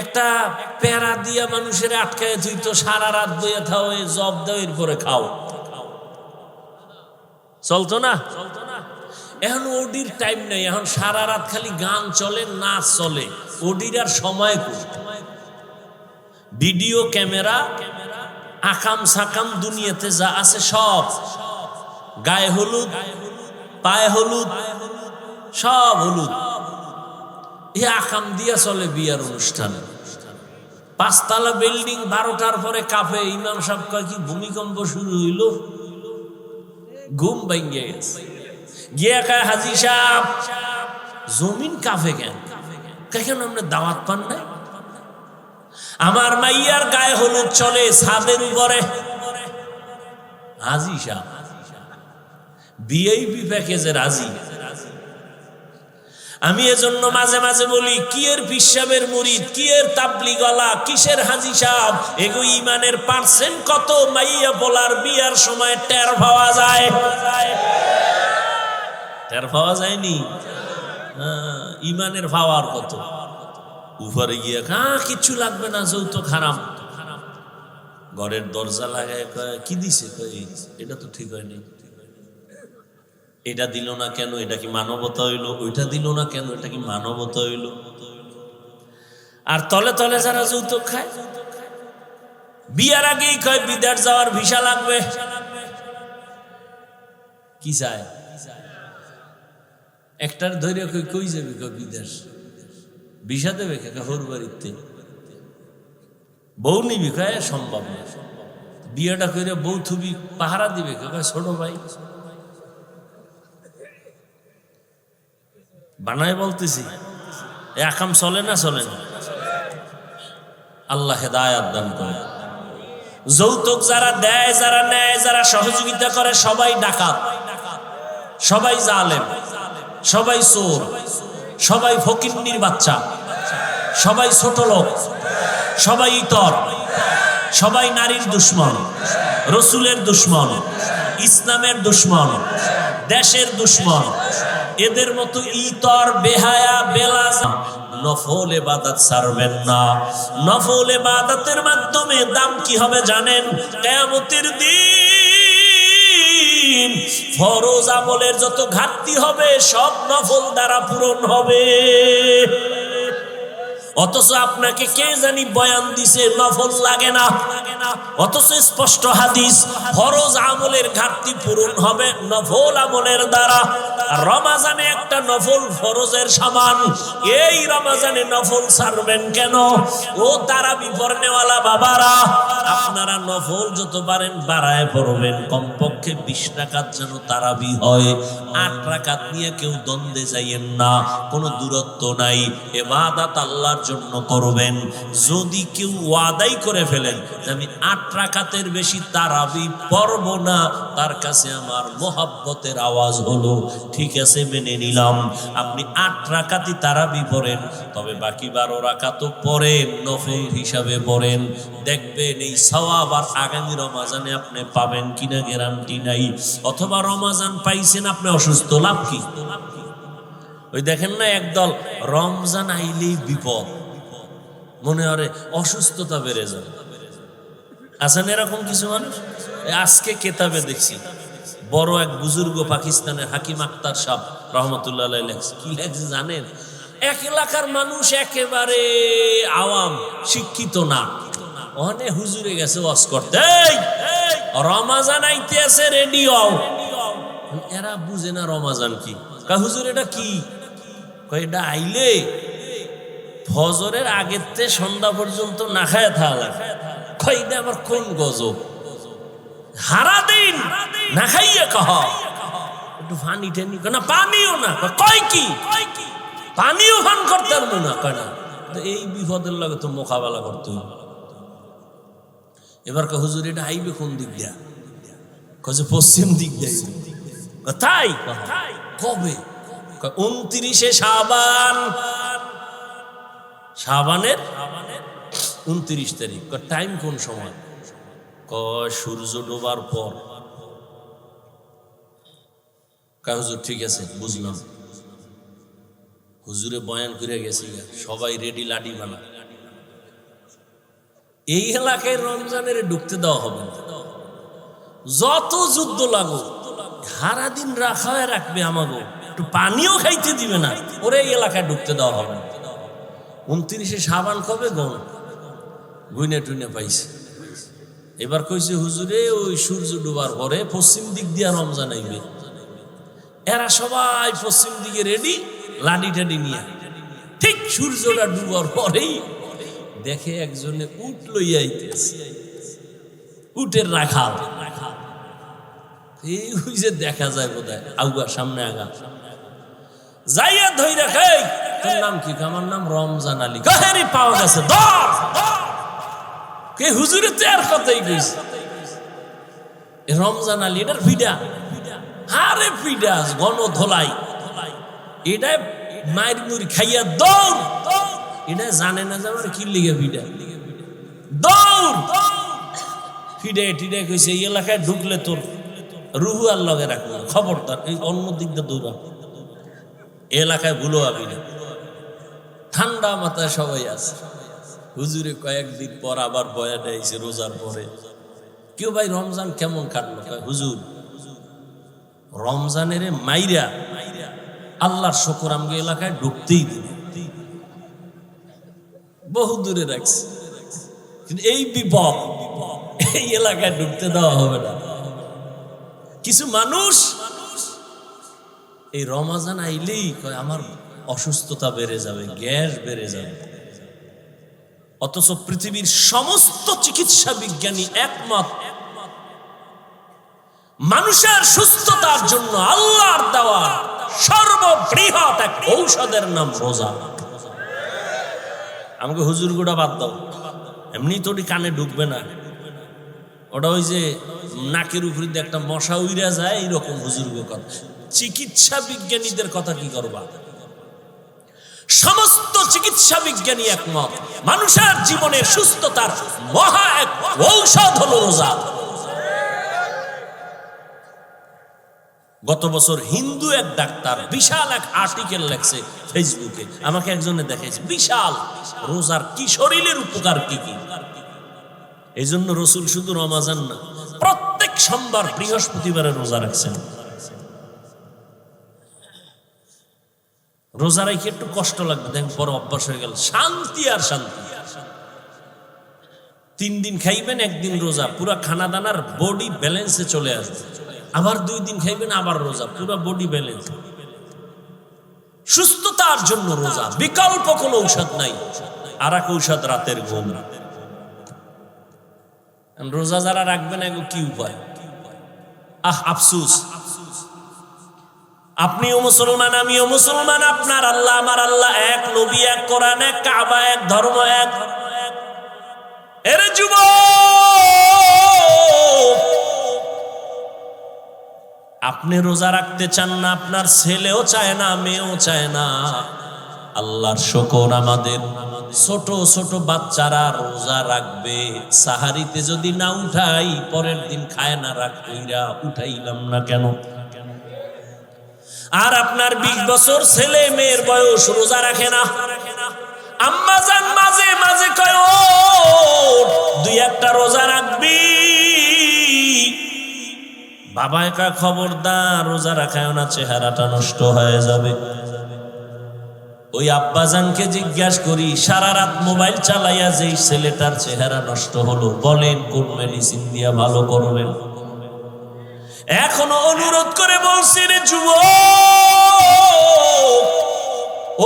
একটা প্যারা দিয়া মানুষের আটকায় তুই তো সারা রাত বইয়া থাও, জব দাও, এরপরে খাও, চলতো না? এখন ওডির টাইম নেই, এখন সারা রাত খালি গান চলে, নাচ চলে, ওডির আর সময় কই। ভিডিও ক্যামেরা, আকাম সাকাম দুনিয়াতে যা আছে সব, গায়ে হলুদ, পায়ে হলুদ, সব হলুদ, এই আকাম দিয়া চলে বিয়ার অনুষ্ঠান। 5 তলা বিল্ডিং, 12টার পরে কাঁপে। ইমাম সাহেব কয় কি ভূমিকম্প শুরু হইল? ঘুম ভাঙ্গে গেছে। গিয়া কয় হাজি সাহেব জমিন কাঁপে কেন? কেন আপনি দাওয়াত পান নাই? আমার মাইয়ার গায়ে হলুদ চলে ছাদের উপরে। হাজি সাহেব ভিআইপি প্যাকেজে রাজি। আমি এজন্য মাঝে মাঝে বলি, কি এর পিসাবের মুরিদ, কি এর তাবলিগওয়ালা, কিসের হাজি সাহেব, এগো ইমানের পার্সেন্ট কত মাইয়া বলার বিয়ার সময় টের পাওয়া যায়? টের পাওয়া যায়নি? ইমানের পাওয়ার কত উপরে গিয়ে কিচ্ছু লাগবে না, যৌতুক হারাম। ঘরের দরজা লাগায় কয় কি দিছে? কয় এটা তো ঠিক হয়নি। এটা দিল না কেন? এটা কি মানবতা হইল? ওইটা দিল না কেন? এটা কি মানবতা হইল? আর তলে তলে যারা যৌতুক খায়, বিয়ার আগেই কয় বিদেশ যাওয়ার ভিসা লাগবে। কি চায়? একটার ধৈর্য কই যাবে? বিদেশ ভিসা দেবে হোর বাড়িতে। বউ নিবি? কয় সম্ভব না। বিয়েটা করে বউ থুবি পাহারা দিবে? কয় ছোট ভাই বানায় বলতেছি। একাম চলে না? চলে না। আল্লাহ হেদায়াত দান করে। যৌতুক যারা দেয়, যারা নেয়, যারা সহযোগিতা করে, সবাই ডাকাত, সবাই জালেম, সবাই চোর, সবাই ফকিন্নির বাচ্চা, সবাই ছোট লোক, সবাই ইতর, সবাই নারীর দুশ্মন, রসুলের দুশ্মন, ইসলামের দুশ্মন, দেশের দুশ্মন। এদের মতো ইতর, বেহায়া, বেলাজ নফল ইবাদত ছাড়বেন না। নফল ইবাদতের মাধ্যমে দাম কি হবে জানেন? কিয়ামতের দিন ফরজ আমলের যত ঘাটতি হবে সব নফল দ্বারা পূরণ হবে। অথচ আপনাকে কে জানি বয়ান দিছে নফল লাগে না, অথচ স্পষ্ট হাদিস ফরজ আমলের ঘাটতি পূরণ হবে নফল আমলের দ্বারা। রমাজানে একটা নফল ফরজের সমান। এই রমাজানে নফল ছাড়বেন কেন? ও তারাবি পড়নেওয়ালা বাবারা, আপনারা নফল যত পারেন বাড়ায় পড়বেন। কমপক্ষে 20 রাকাত যেন তারাবি হয়। 8 রাকাত নিয়ে কেউ দ্বন্দ্বে যাইয়েন না, কোনো দূরত্ব নাই। ইবাদত আল্লাহর জন্য করবেন। যদি কেউ ওয়াদাই করে ফেলেন যে আমি 8 রাকাতের বেশি তারাবি পড়ব না, তার কাছে আমার মোহাব্বতের আওয়াজ হলো ঠিক আছে, মেনে নিলাম। আপনি 8 রাকাতই তারাবি পড়েন, তবে বাকি 12 রাকাতও পড়েন, নফল হিসাবে পড়েন। দেখবেন এই সওয়াব আর আগামী রমাজানে আপনি পাবেন কিনা গ্যারান্টি নাই। অথবা রমাজান পাইছেন, আপনি অসুস্থ, লাভ কি? ওই দেখেন না একদল রমজান আইলেই বিপদ, মনে হয় অসুস্থতা বেড়ে যাবে। আছেন এরকম কিছু মানুষ? আজকে কেতাবে দেখছি বড় এক বুজুর্গ পাকিস্তানের হাকিম আক্তার সাহেব রহমতুল্লাহ আলাইহি লেখছে। কি লেখছে জানেন? এক এলাকার মানুষ একেবারে আওয়াম, শিক্ষিত না, অনেক হুজুরে গেছে ওয়াজ করতে, রমাজান আইতে আছে রেডি হও। এরা বুঝে না রমাজান কি। কয় হুজুর এটা কি? কয় এটা আইলে ফজরের আগের থেকে সন্ধ্যা পর্যন্ত না খায় থাকা। কয় এটা আবার কোন গজব? হারা দিন না খাইয়ে কহ একটু পানি টেনি, না পানিও না। কয় কি? পানিও পান করতে পারবো না। কয় না, এই বিপদের লাগে তো মোকাবেলা করতে হবে। এবার হুজুর এটা আইবে কোন দিক দিয়া? কয় যে পশ্চিম দিক দিয়া। তাই? কবে? 29 শাবান, শাবানের 29 তারিখ। টাইম কোন সময়? কয় সূর্য ডোবার পর। কয় হুজুর ঠিক আছে, বুঝলাম। হুজুরে বয়ান করে গেছি, সবাই রেডি, লাডি বানা। এই এলাকায় রমজানের ঢুকতে দেওয়া হবে না। যত যুদ্ধ লাগুক সারা দিন রাখা হয়ে রাখবে, আমাকে একটু পানিও খাইতে দিবে না, ওরে এই এলাকায় ঢুকতে দেওয়া হবে না। 29 শাবান কবে গণ? গুইনে টুইনে পাইছে। এবার কইছে হুজুরে ওই সূর্য ডুবার পরে পশ্চিম দিক দিয়া রমজান আইবে। এরা সবাই পশ্চিম দিকে রেডি, লাডি টাডি নিয়ে। ঠিক সূর্যটা ডুবার পরেই দেখে একজনে উট লইয়া আইতেছে, উটের রাখাল। এই ওই যে দেখা যায় বোধহয় আগুয়া সামনে আগা যাইয়া ধই রাখে, তোর নাম কি? আমার নাম রমজান আলী। কাহেরি পাওয়া গেছে, ধর কে হুজুরে তো আর কথাই কইছে রমজান আলী। এটার ভিডা হারে ভিডা গণ ধোলাই, এটা মায়ের মুড়ি খাইয়া দৌড়। এটা জানে না যে আমার কি লিগে ভিডা, দৌড় ফিডে টিডে কইছে এই এলাকায় ঢুকলে তোর রুহু আর লগে রাখবো, খবরদার এই অন্য দিক দিয়ে দৌড়া, এলাকায় ভুলো আবি না। ঠান্ডা মাথায় সবাই আছে। হুজুরে কয়েকদিন পর আবার বয়ানে আইছে রোজার পরে। কেউ ভাই রমজান কেমন কাটলো? হুজুর রমজানের মাইরা আল্লাহর শুকর আমগে এলাকায় ঢুকতেই দিন, বহু দূরে রাখছে, কিন্তু এই বিপদ এই এলাকায় ঢুকতে দেওয়া হবে না। কিছু মানুষ এই রমজান আইলেই কয় আমার অসুস্থতা বেড়ে যাবে, গ্যাস বেড়ে যাবে। অথচ পৃথিবীর সমস্ত চিকিৎসা বিজ্ঞানী একমত মানুষের সুস্থতার জন্য আল্লাহর দেওয়া সর্ববৃহৎ এক ঔষধের নাম রোজা। আমাকে হুজুর গুড়া বাদ দাও, এমনি তো কানে ঢুকবে না, ওটা ওই যে নাকের উপরে দিয়ে একটা মশা উইরা যায় এইরকম হুজুর কথা। চিকিৎসা বিজ্ঞানীদের কথা কি করবা? সমস্ত চিকিৎসা বিজ্ঞানী একমত মানুষের জীবনের সুস্থতার মহা এক ঔষধ হলো রোজা। গত বছর হিন্দু এক ডাক্তার বিশাল এক আর্টিকেল লেখছে ফেসবুকে, আমাকে একজনে দেখাইছে বিশাল রোজার কি শরীরের উপকার কি কি। এই জন্য রসুল শুধু রমজান না, প্রত্যেক সোমবার বৃহস্পতিবারে রোজা রাখছেন। রোজা রাখি একটু কষ্ট লাগবে, দেখেন বড় অভ্যাস হয়ে গেল, শান্তি আর শান্তি। 3 দিন খাইবেন, 1 দিন রোজা, পুরা খানা দানার বডি ব্যালেন্সে চলে আসবে। আবার 2 দিন খাইবেন, আবার রোজা, পুরা বডি ব্যালেন্স। সুস্থতার জন্য রোজা, বিকল্প কোনো ঔষধ নাই। আর এক ঔষধ রাতের ঘুম। রোজা যারা রাখবেন এগো কি উপায়? আফসুস, আপনিও মুসলমান, আমিও মুসলমান, আপনার আল্লাহ আমার আল্লাহ এক, নবী এক, কোরআন এক, কাবা এক, ধর্ম এক। এর যুবক, আপনি রোজা রাখতে চান না, আপনার ছেলেও চায় না, মেয়েও চায় না। আল্লাহর শুকর, আমাদের ছোট ছোট বাচ্চারা রোজা রাখবে। সাহারিতে যদি না উঠাই, পরের দিন খায় না, রাখইরা উঠাইলাম না কেন? আর আপনার 20 বছর ছেলে মেয়ের বয়স রোজা রাখে না। আম্মা জান মাঝে মাঝে কয় ও 2-1টা রোজা রাখবি। বাবা একা খবরদার রোজা রাখায় না, চেহারাটা নষ্ট হয়ে যাবে। ওই আব্বাজানকে জিজ্ঞাসা করি, সারা রাত মোবাইল চালাইয়া যেই ছেলেটার চেহারা নষ্ট হলো, বলেন কোন মেডিসিন দিয়া ভালো করবেন? এখনো অনুরোধ করে বলছি রে যুবক,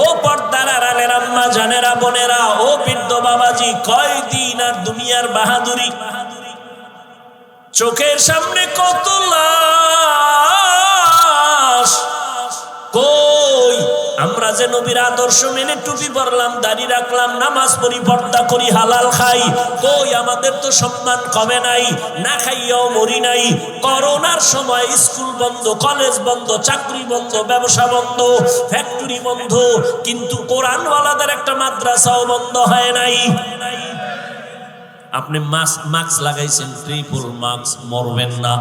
ও পর্দার আড়ালের আম্মা জানেরা, বোনেরা, ও বৃদ্ধ বাবাজি, কয়দিন আর দুনিয়ার বাহাদুরি? চোখের সামনে কত লাশ। কই আমরা যে নবীর আদর্শ মেনে টুপি পরলাম, দাড়ি রাখলাম, নামাজ পড়ি, পর্দা করি, হালাল খাই, কই আমাদের তো সম্মান কমে নাই, না খাইয়াও মরি নাই। করোনার সময় স্কুল বন্ধ, কলেজ বন্ধ, চাকরি বন্ধ, ব্যবসা বন্ধ, ফ্যাক্টরি বন্ধ, কিন্তু কোরআনওয়ালাদের একটা মাদ্রাসাও বন্ধ হয় নাই। আপনি মাস্ক লাগাইছেন, ট্রিপল মাস্ক, মরবেন না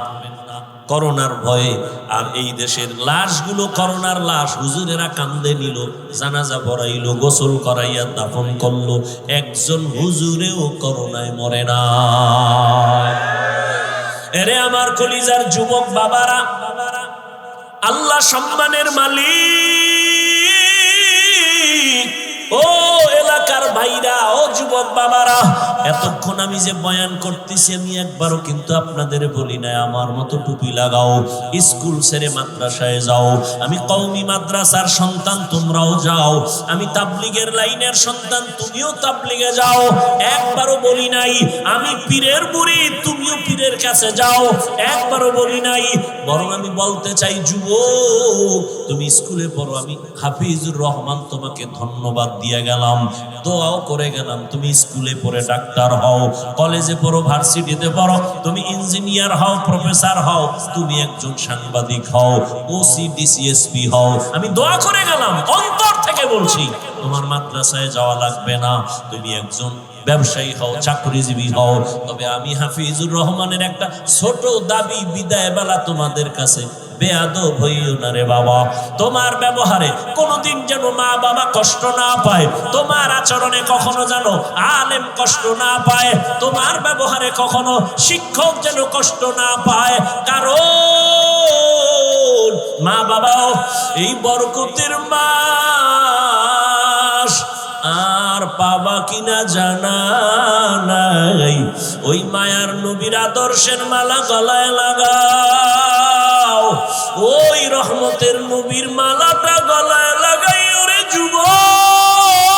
করোনার ভয়ে। আর এই দেশের লাশগুলো করোনার লাশ, হুজুরেরা কান্দে নিল, জানাজা পড়াইলো, গোসল করাইয়া দাফন করলো, একজন হুজুরেও করোনায় মরে না। এরে আমার কলিজার যুবক বাবারা, আল্লাহ সম্মানের মালিক। ও এলাকার ভাইরা, ও যুবক বাবারা, এতক্ষণ আমি যে বয়ান করতেছি আমি একবারও কিন্তু আপনাদের বলি না আমার মতো টুপি লাগাও, স্কুল ছেড়ে মাদ্রাসায় যাও। আমি কওমি মাদ্রাসার সন্তান, তোমরাও যাও। আমি তাবলীগের লাইনের সন্তান, তুমিও তাবলীগে যাও। একবারও বলি নাই আমি পীরের মুরিদ, তুমিও পীরের কাছে যাও। একবারও বলি নাই। বরং আমি বলতে চাই যুবক, তুমি স্কুলে পড়ো, আমি হাফিজুর রহমান তোমাকে ধন্যবাদ দিয়ে গেলাম, দোয়াও করে গেলাম। তুমি স্কুলে পড়ে ডাক্তার হও, কলেজে পড়ো, ভার্সিটিতে পড়ো, তুমি ইঞ্জিনিয়ার হও, প্রফেসর হও, তুমি একজন সাংবাদিক হও, ওসি ডিসিএসপি হও, আমি দোয়া করে গেলাম, অন্তর থেকে বলছি। তোমার মাদ্রাসায় যাওয়া লাগবে না, তুমি একজন ব্যবসায়ী হও, চাকরিজীবী হও। তবে আমি হাফিজুর রহমানের একটা ছোট দাবি, বিদায় বেলা তোমাদের কাছে, বেয়াদব হইও না রে বাবা। তোমার ব্যবহারে কোনোদিন যেন মা বাবা কষ্ট না পায়, তোমার আচরণে কখনো যেন আলেম কষ্ট না পায়, তোমার ব্যবহারে কখনো শিক্ষক যেন কষ্ট না পায়। কারণ মা বাবাও এই বরকতের মাস আর পাবা কিনা জানা নাই, ওই মায়ার নবীর আদর্শের মালা গলায় লাগাও, ওই রহমতের নবীর মালাটা গলায় লাগাই ওরে যুবক।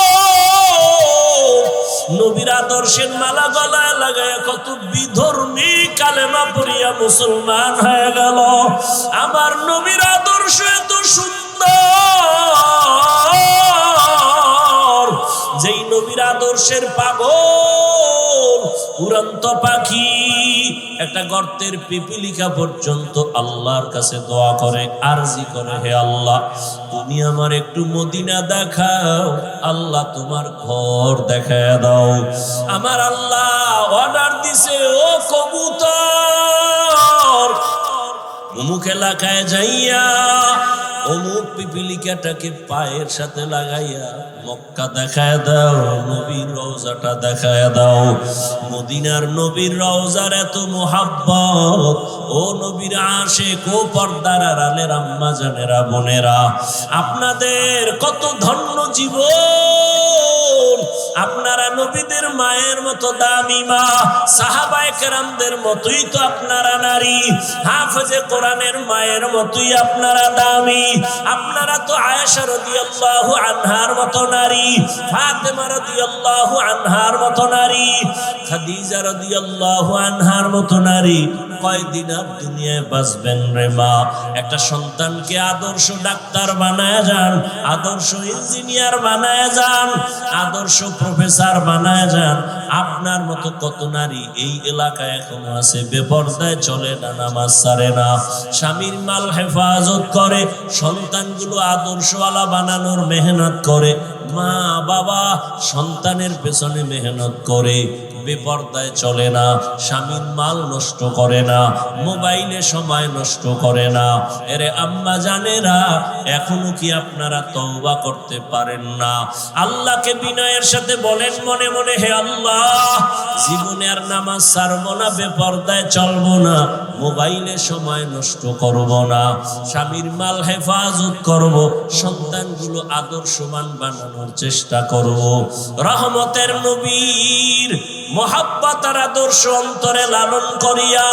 নবীর আদর্শের মালা গলায় লাগায় কত বিধর্মী কালেমা পড়িয়া মুসলমান হয়ে গেল। আমার নবীর আদর্শ এত সুন্দর, যেই নবীর আদর্শের পাগল উড়ন্ত পাখি একটা গর্তের পিপিলিকা পর্যন্ত আল্লাহর কাছে দোয়া করে, আরজি করে, হে আল্লাহ তুমি আমার একটু মদিনা দেখাও, আল্লাহ তোমার ঘর দেখায় দাও। আমার আল্লাহ অর্ডার দিছে, ও কবুতর অমুক এলাকায় যাইয়া অমুক পিপিলিকাটাকে পায়ের সাথে লাগাইয়া মক্কা দেখায় দাও, নবীর রওজাটা দেখায় দাও। মদিনার নবীর রওজার এত মোহাব্বত, ও নবীর আশিক, ও পর্দার আড়ালের আম্মা জানেরা, বোনেরা, আপনাদের কত ধন্য জীবন। আপনারা নবীদের মায়ের মতো দামি মা, সাহাবায়ে কেরামদের মতোই তো আপনারা নারী, হাফেজে কোরআনের মায়ের মতোই আপনারা দামি। আপনারা তো আয়েশা রাদিয়াল্লাহু আনহার মতো নারী, ফাতেমা রাদিয়াল্লাহু আনহার মতো নারী, খাদিজা রাদিয়াল্লাহু আনহার মতো নারী। কয়দিন আর দুনিয়ায় বাঁচবেন রে মা? একটা সন্তানকে আদর্শ ডাক্তার বানায় যান, আদর্শ ইঞ্জিনিয়ার বানায় যান, আদর্শ প্রফেসর বানায় যান। আপনার মতো কত নারী এই এলাকায় এখনো আছে, বেপরদায় চলে না, নামাজ ছাড়ে না, স্বামীর মাল হেফাজত করে, সন্তানগুলো আদর্শওয়ালা বানানোর মেহনত করে, মা বাবা সন্তানের পেছনে মেহনত করে, বেপরদায় চলে না, স্বামীর মাল নষ্ট করে না, মোবাইলে সময় নষ্ট করে না। এরে আম্মা জানেরা, এখনো কি আপনারা তওবা করতে পারেন না? আল্লাহকে বিনয়ের সাথে বলেন মনে মনে, হে আল্লাহ জীবনে আর নামাজ ছাড়বো না, বেপরদায় চলবো না, মোবাইলে সময় নষ্ট করব না, স্বামীর মাল হেফাজত করব, সন্তানগুলো আদর্শবান বানানোর চেষ্টা করব। রহমতের নবীর মোহাব্বত আর আদর্শ অন্তরে লালন করিয়া,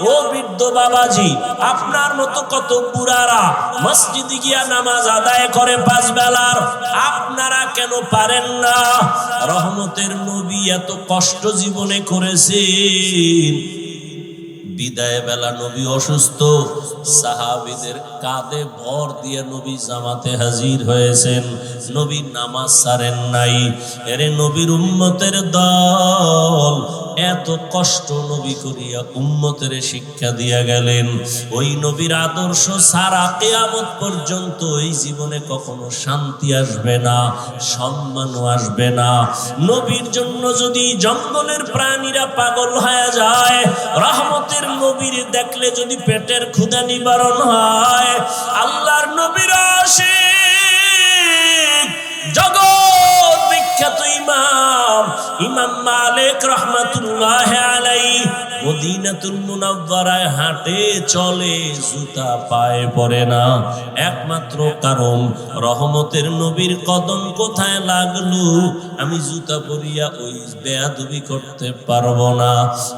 ও বৃদ্ধ বাবাজি, আপনার মতো কত বুড়ারা মসজিদে গিয়া নামাজ আদায় করে 5 বেলার, আপনারা কেন পারেন না? রহমতের নবী এত কষ্ট জীবনে করেছেন, বিদায় বেলা নবী অসুস্থ, সাহাবীদের কাঁধে ভর দিয়ে নবী জামাতে হাজির হয়েছেন, নবী নামাজ ছাড়েন নাই। এরে নবীর উম্মতের দল এত কষ্ট নবী করিয়া উম্মতের শিক্ষা দিয়া গেলেন। ওই নবীর আদর্শ সারা কিয়ামত পর্যন্ত এই জীবনে কখনো শান্তি আসবে না, সম্মানও আসবে না। নবীর জন্য যদি জঙ্গলের প্রাণীরা পাগল হয়ে যায়, রহমতের নবীর দেখলে যদি পেটের ক্ষুধা নিবারণ হয়, আল্লাহর নবীর আশিক জগৎ বিখ্যাত ইমাম ইমাম মালিক রাহমাতুল্লাহ আলাইহি মদিনাতুল মুনাওয়ারায় হাঁটে চলে, জুতা পায়ে পড়ে না। একমাত্র কারণ রহমতের নবীর কদম কোথায় লাগলো, আমি জুতা পরিয়া ওই বেয়াদবি করতে পারবো না।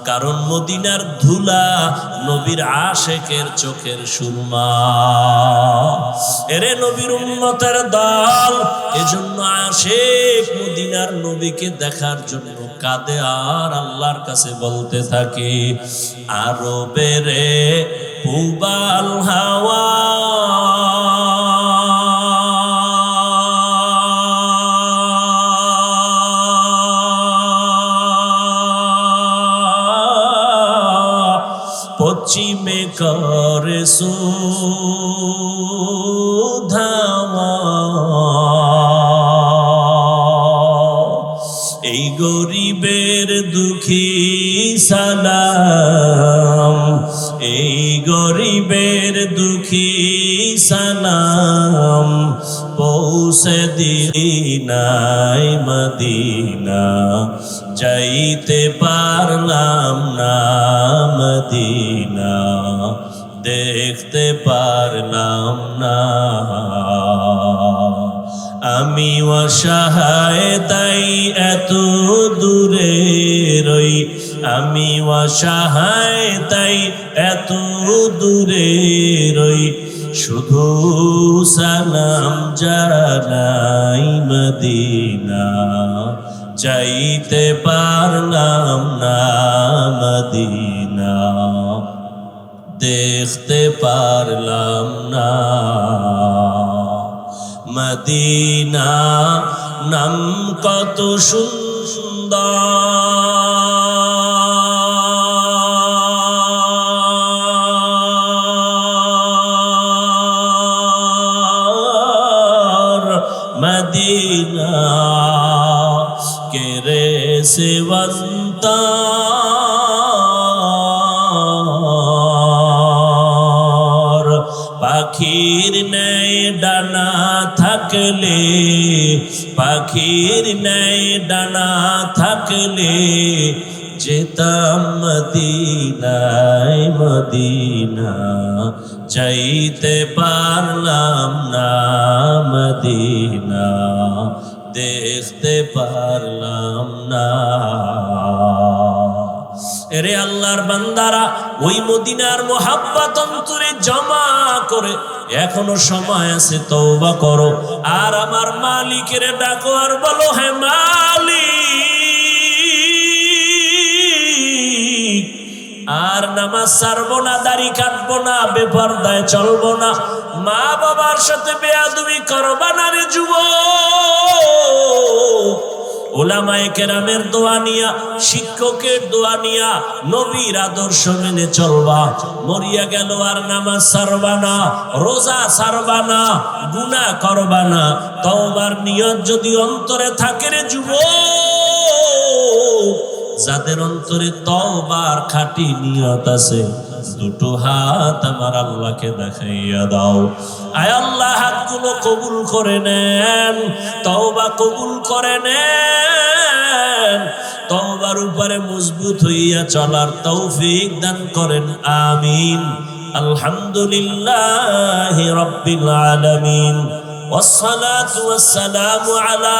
কারণ মদিনার ধুলা নবীর আশেকের চোখের সুরমা। এরে নবীর উম্মতের দল, এজন্য আশেক মদিনার নবীকে দেখার জন্য কাঁদে আর আল্লাহর কাছে বলতে থাকে, আরবেরে পুবাল হাওয়া পশ্চিমে করে সুধাওয়া, এই গরিবের দুঃখী সালাম, এই গরিবের দুঃখী সালাম, পৌঁছে দিনাই মদিনা, যাইতে পারলাম না মদিনা, দেখতে পারলাম না। আমি অসহায় তাই এত দূরে রই, আমি অসহায় তাই এত দূরে রই, শুধু সালাম জানাই মদিনা, যাইতে পারলাম না মদিনা, দেখতে পারলাম না মদিনা। নাম কত সুন্দর মদিনা, কেরে সেবন্তা পাখির ন্যায় ডানা থাকলে, পাখির ন্যায় ডানা থাকলে, যেতাম মদিনায় মদিনা, যাইতে পারলাম না মদিনা, দেখতে পারলাম না। এরে আল্লাহর বান্দারা, ওই মদিনার মোহাব্বত অন্তরে জমা করে এখনো সময় আছে, তওবা করো আর আমার মালিকের ডাকো আর বলো, হে মালিক, আর নামাজ ছাড়বো না, দাড়ি কাটবো না, বেপরদায় চলবো না, মা বাবার সাথে বেয়াদবি করবা না রে যুবক। উলামায়ে কেরামের দোয়া নিয়া, শিক্ষকের দোয়া নিয়া, নবীর আদর্শ মেনে চলবা। মরিয়া গেল আর নামাজ ছাড়বা না, রোজা ছাড়বা না, গুনাহ করবা না। তওবার নিয়ত যদি অন্তরে থাকে রে যুবক, যাদের অন্তরে তওবার খাঁটি নিয়ত আছে, দুটো হাত আমার আল্লাহকে দেখাইয়া দাও। আয় আল্লাহ, হাতগুলো কবুল করে নেন, তওবা কবুল করে নেন, তওবার উপরে মজবুত হইয়া চলার তৌফিক দান করেন, আমিন। আলহামদুলিল্লাহি রাব্বিল আলামিন, والصلاة والسلام على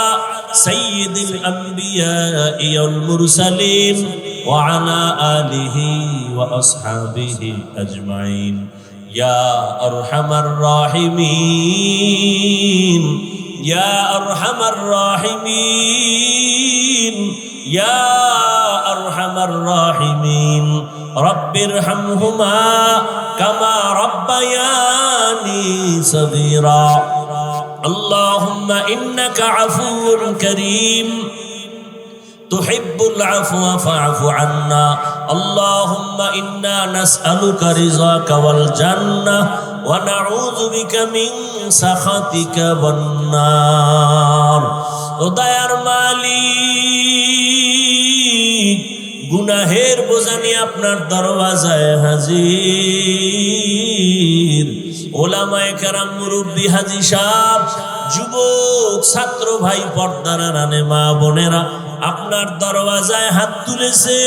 سيد الأنبياء والمرسلين وعلى آله وأصحابه أجمعين يا أرحم الراحمين يا أرحم الراحمين يا أرحم الراحمين رب ارحمهما كما ربياني صغيرا اللهم إنك عفو كريم تحب العفو فاعف عنا اللهم إنا نسألك رضاك والجنة ونعوذ بك من سخطك والنار দয়ার মালিক গুনাহের বোঝা নিয়ে আপনার দরওয়াজায় হাজির ওলামায়ে কেরাম মুরব্বি হাজী সাহেব যুবক ছাত্র ভাই পর্দার আড়ালে মা বোনেরা আপনার দরওয়াজায় হাত তুলেছেন।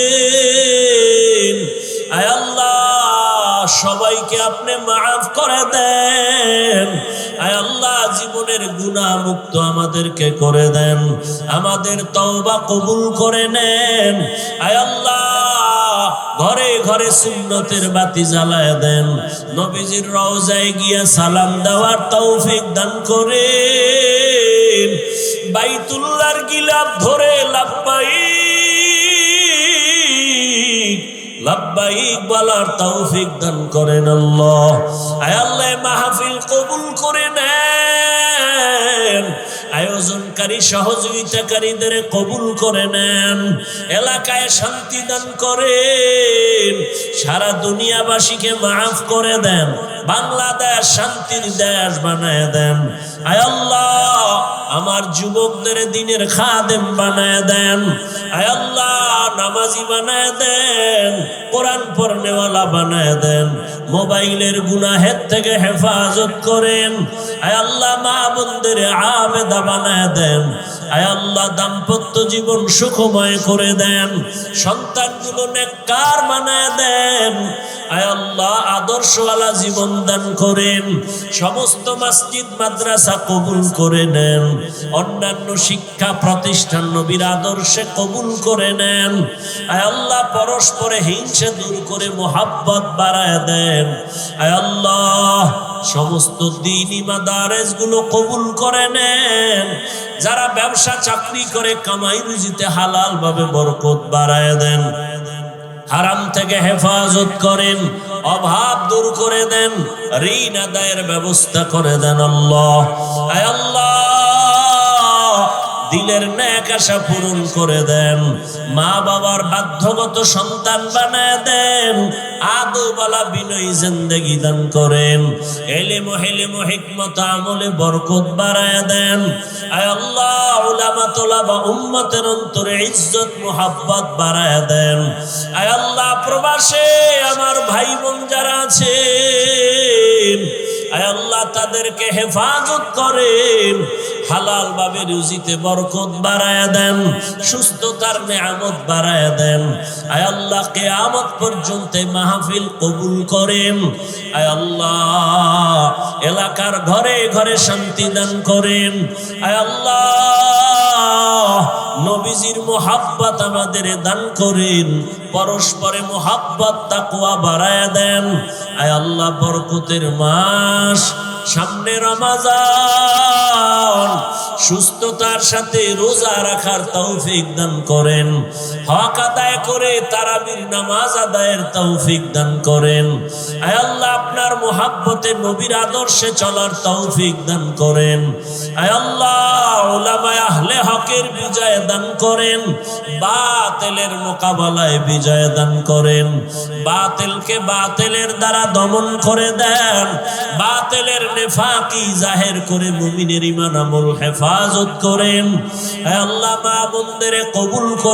আয় আল্লাহ, সবাইকে আপনি মাফ করে দেন। আয় আল্লাহ, জীবনের গুনাহ মুক্ত আমাদেরকে করে দেন, আমাদের তওবা কবুল করে নেন। আয় আল্লাহ, ঘরে ঘরে সুন্নতের বাতি জ্বালায় দেন, নবীজির রওজায় গিয়া সালাম দেওয়ার তৌফিক দান করেন, বাইতুল্লাহর গিলাফ ধরে লাব্বাইক লাব্বাইক বলার তৌফিক দান করেন আল্লাহ। আয় আল্লাহ, মাহফিল কবুল করে নেন, আয়োজনকারী সহযোগিতাকারীদের কবুল করে নেন, এলাকায় শান্তি দান করেন, সারা দুনিয়াবাসীকে মাফ করে দেন, বাংলাদেশ শান্তির দেশ বানায় দেন। আয় আল্লাহ, আমার যুবকদের দ্বীনের খাদেম বানায় দেন। আয় আল্লাহ, নামাজি বানায় দেন, কোরআন পড়নেওয়ালা বানায় দেন, মোবাইলের গুনাহের থেকে হেফাজত করেন। আয় আল্লাহ, মা বোনদের আবেদা বানায় দেন। আয় আল্লাহ, দাম্পত্য জীবন সুখময় করে দেন, সন্তানগুলো নেককার বানায় দেন। আয় আল্লাহ, আদর্শওয়ালা জীবন দান করেন, সমস্ত মসজিদ মাদ্রাসা কবুল করে নেন, অন্যান্য শিক্ষা প্রতিষ্ঠান নবীর আদর্শে কবুল করে নেন। আয় আল্লাহ, পরস্পরে হিংসা দূর করে মোহাব্বত বাড়ায় দেন। আয় আল্লাহ, সমস্ত দ্বীনি মাদারেসগুলো কবুল করে নেন, যারা ব্যবসা চাকরি করে কামাই রুজিতে হালাল ভাবে বরকত বাড়ায় দেন, হারাম থেকে হেফাজত করেন, অভাব দূর করে দেন, ঋণ আদায়ের ব্যবস্থা করে দেন আল্লাহ। আয় আল্লাহ, দিলের নেক আশা পূরণ করে দেন, মা বাবার বাধ্যগত সন্তান বানায় দেন, আদবওয়ালা বিনয়ী জিন্দেগি দান করেন, ইলম হিকমত আমলে বরকত বাড়ায় দেন। আয় আল্লাহ, উলামা তোলাবা উম্মতের অন্তরে ইজ্জত মুহাব্বত বাড়ায় দেন। আয় আল্লাহ, প্রবাসে আমার ভাই বোন যারা আছেন, আয় আল্লাহ, তাদেরকে হেফাজত করেন, হালাল ভাবে রুজিতে বরকত বাড়ায় দেন, সুস্থতার নেয়ামত বাড়ায় দেন। আয় আল্লাহ, কিয়ামত পর্যন্ত মাহফিল কবুল করেন। আয় আল্লাহ, এলাকার ঘরে ঘরে শান্তি দান করেন। আয় আল্লাহ, নবীজির মুহাব্বত আমাদের দান করেন, পরস্পরে মুহাব্বত তাকওয়া বাড়ায় দেন। আয় আল্লাহ, বরকতের মাস সামনে রমজান, সুস্থতার সাথে রোজা রাখার তৌফিক দান করেন, হক আদায় করে তারাবির নামাজ আদায়ের তৌফিক দান করেন। আয় আল্লাহ, আপনার মুহাব্বতে নবীর আদর্শে চলার তৌফিক দান করেন। আয় আল্লাহ, উলামায়ে আহলে হকের বিজয় দান করেন, বাতিলের মোকাবেলায় বিজয় দান করেন, বাতিলকে বাতিলের দ্বারা দমন করে দেন, বাতিলের নেফাকি জাহের করে মুমিনের ঈমান আমল হেফাজত করেন। হে আল্লাহ, মা বোনদের কবুল করে